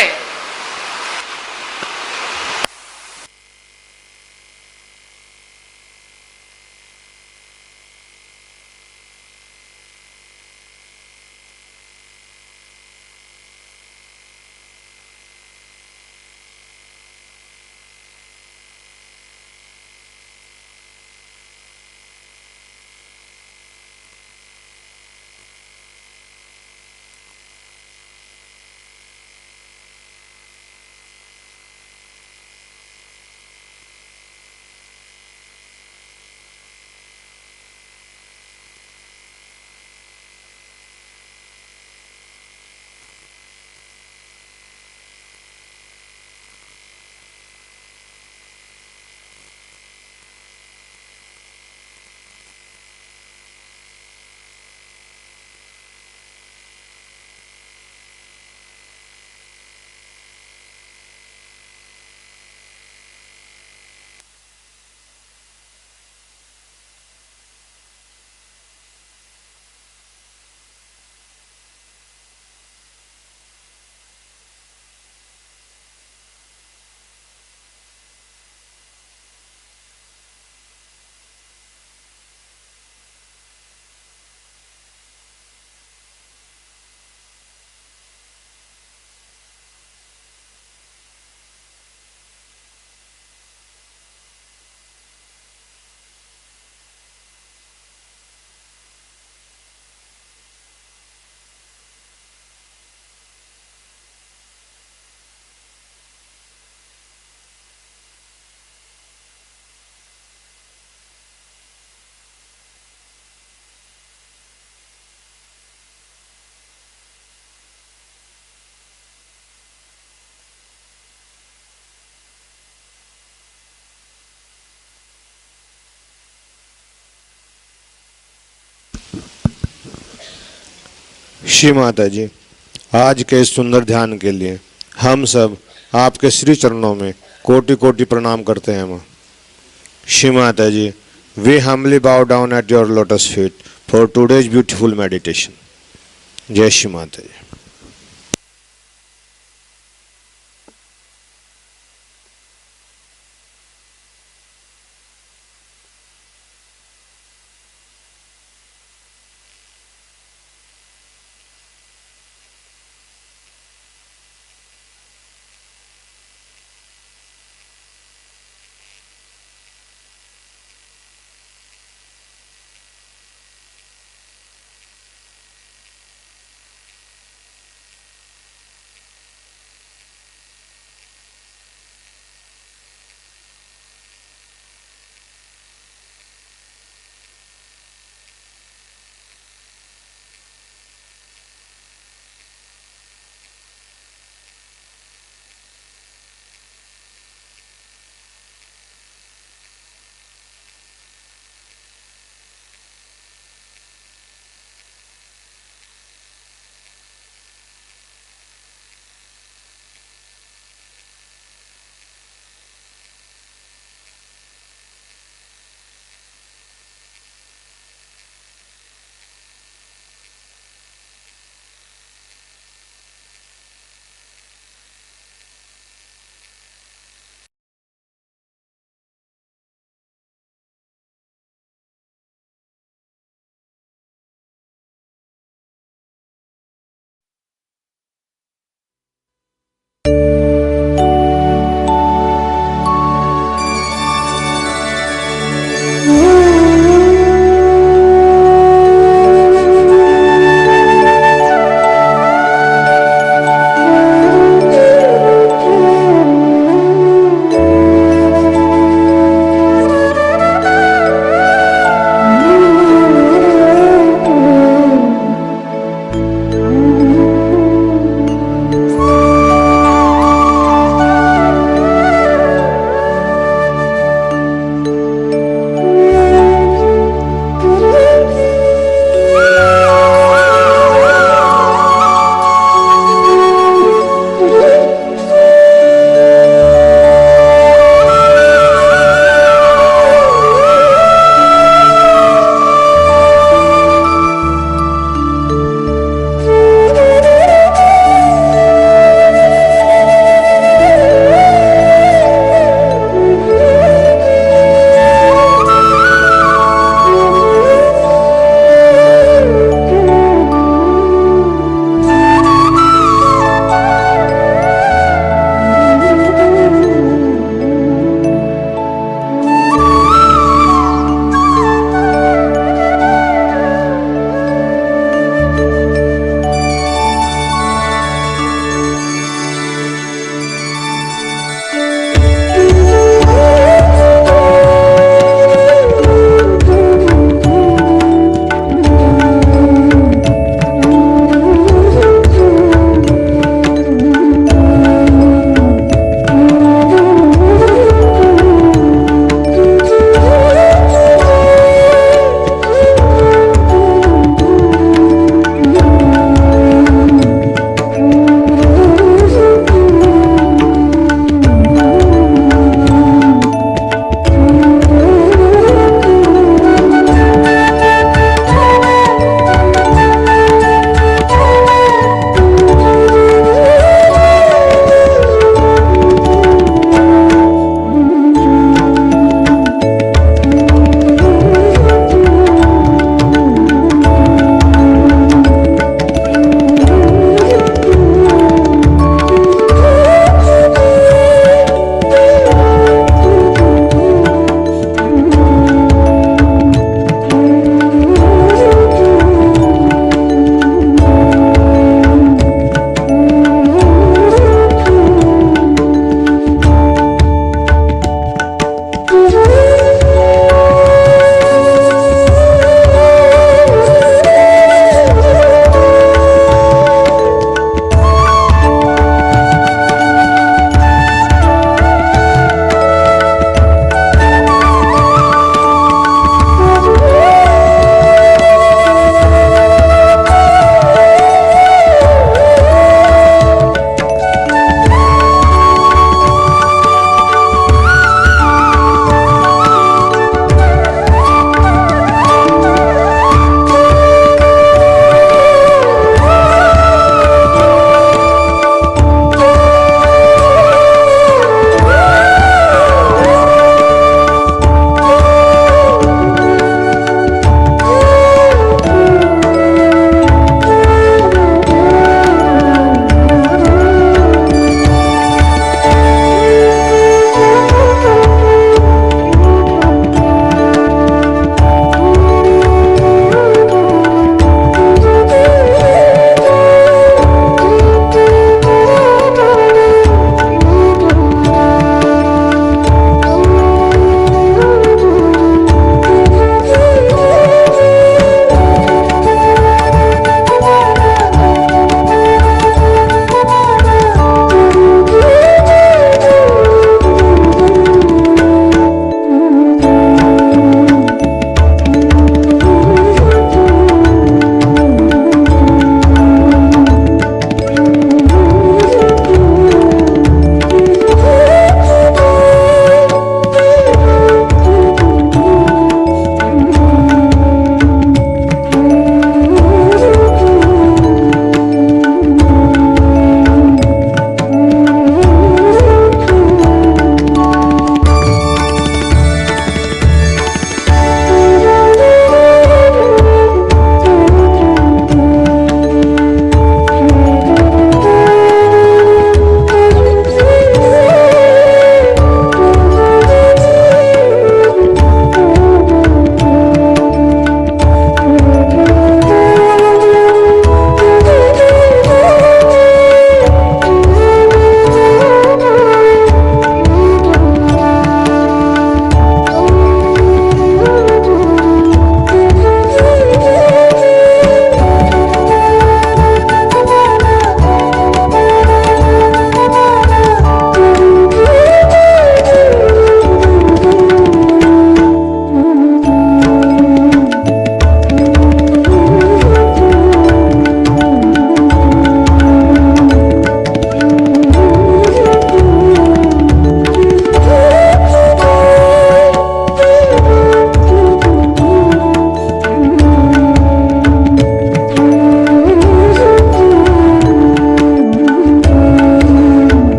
श्री माता जी, आज के इस सुंदर ध्यान के लिए हम सब आपके श्री चरणों में कोटि कोटि प्रणाम करते हैं माँ। श्री माता जी, we humbly bow down at your lotus feet for today's beautiful meditation. जय श्री माता जी।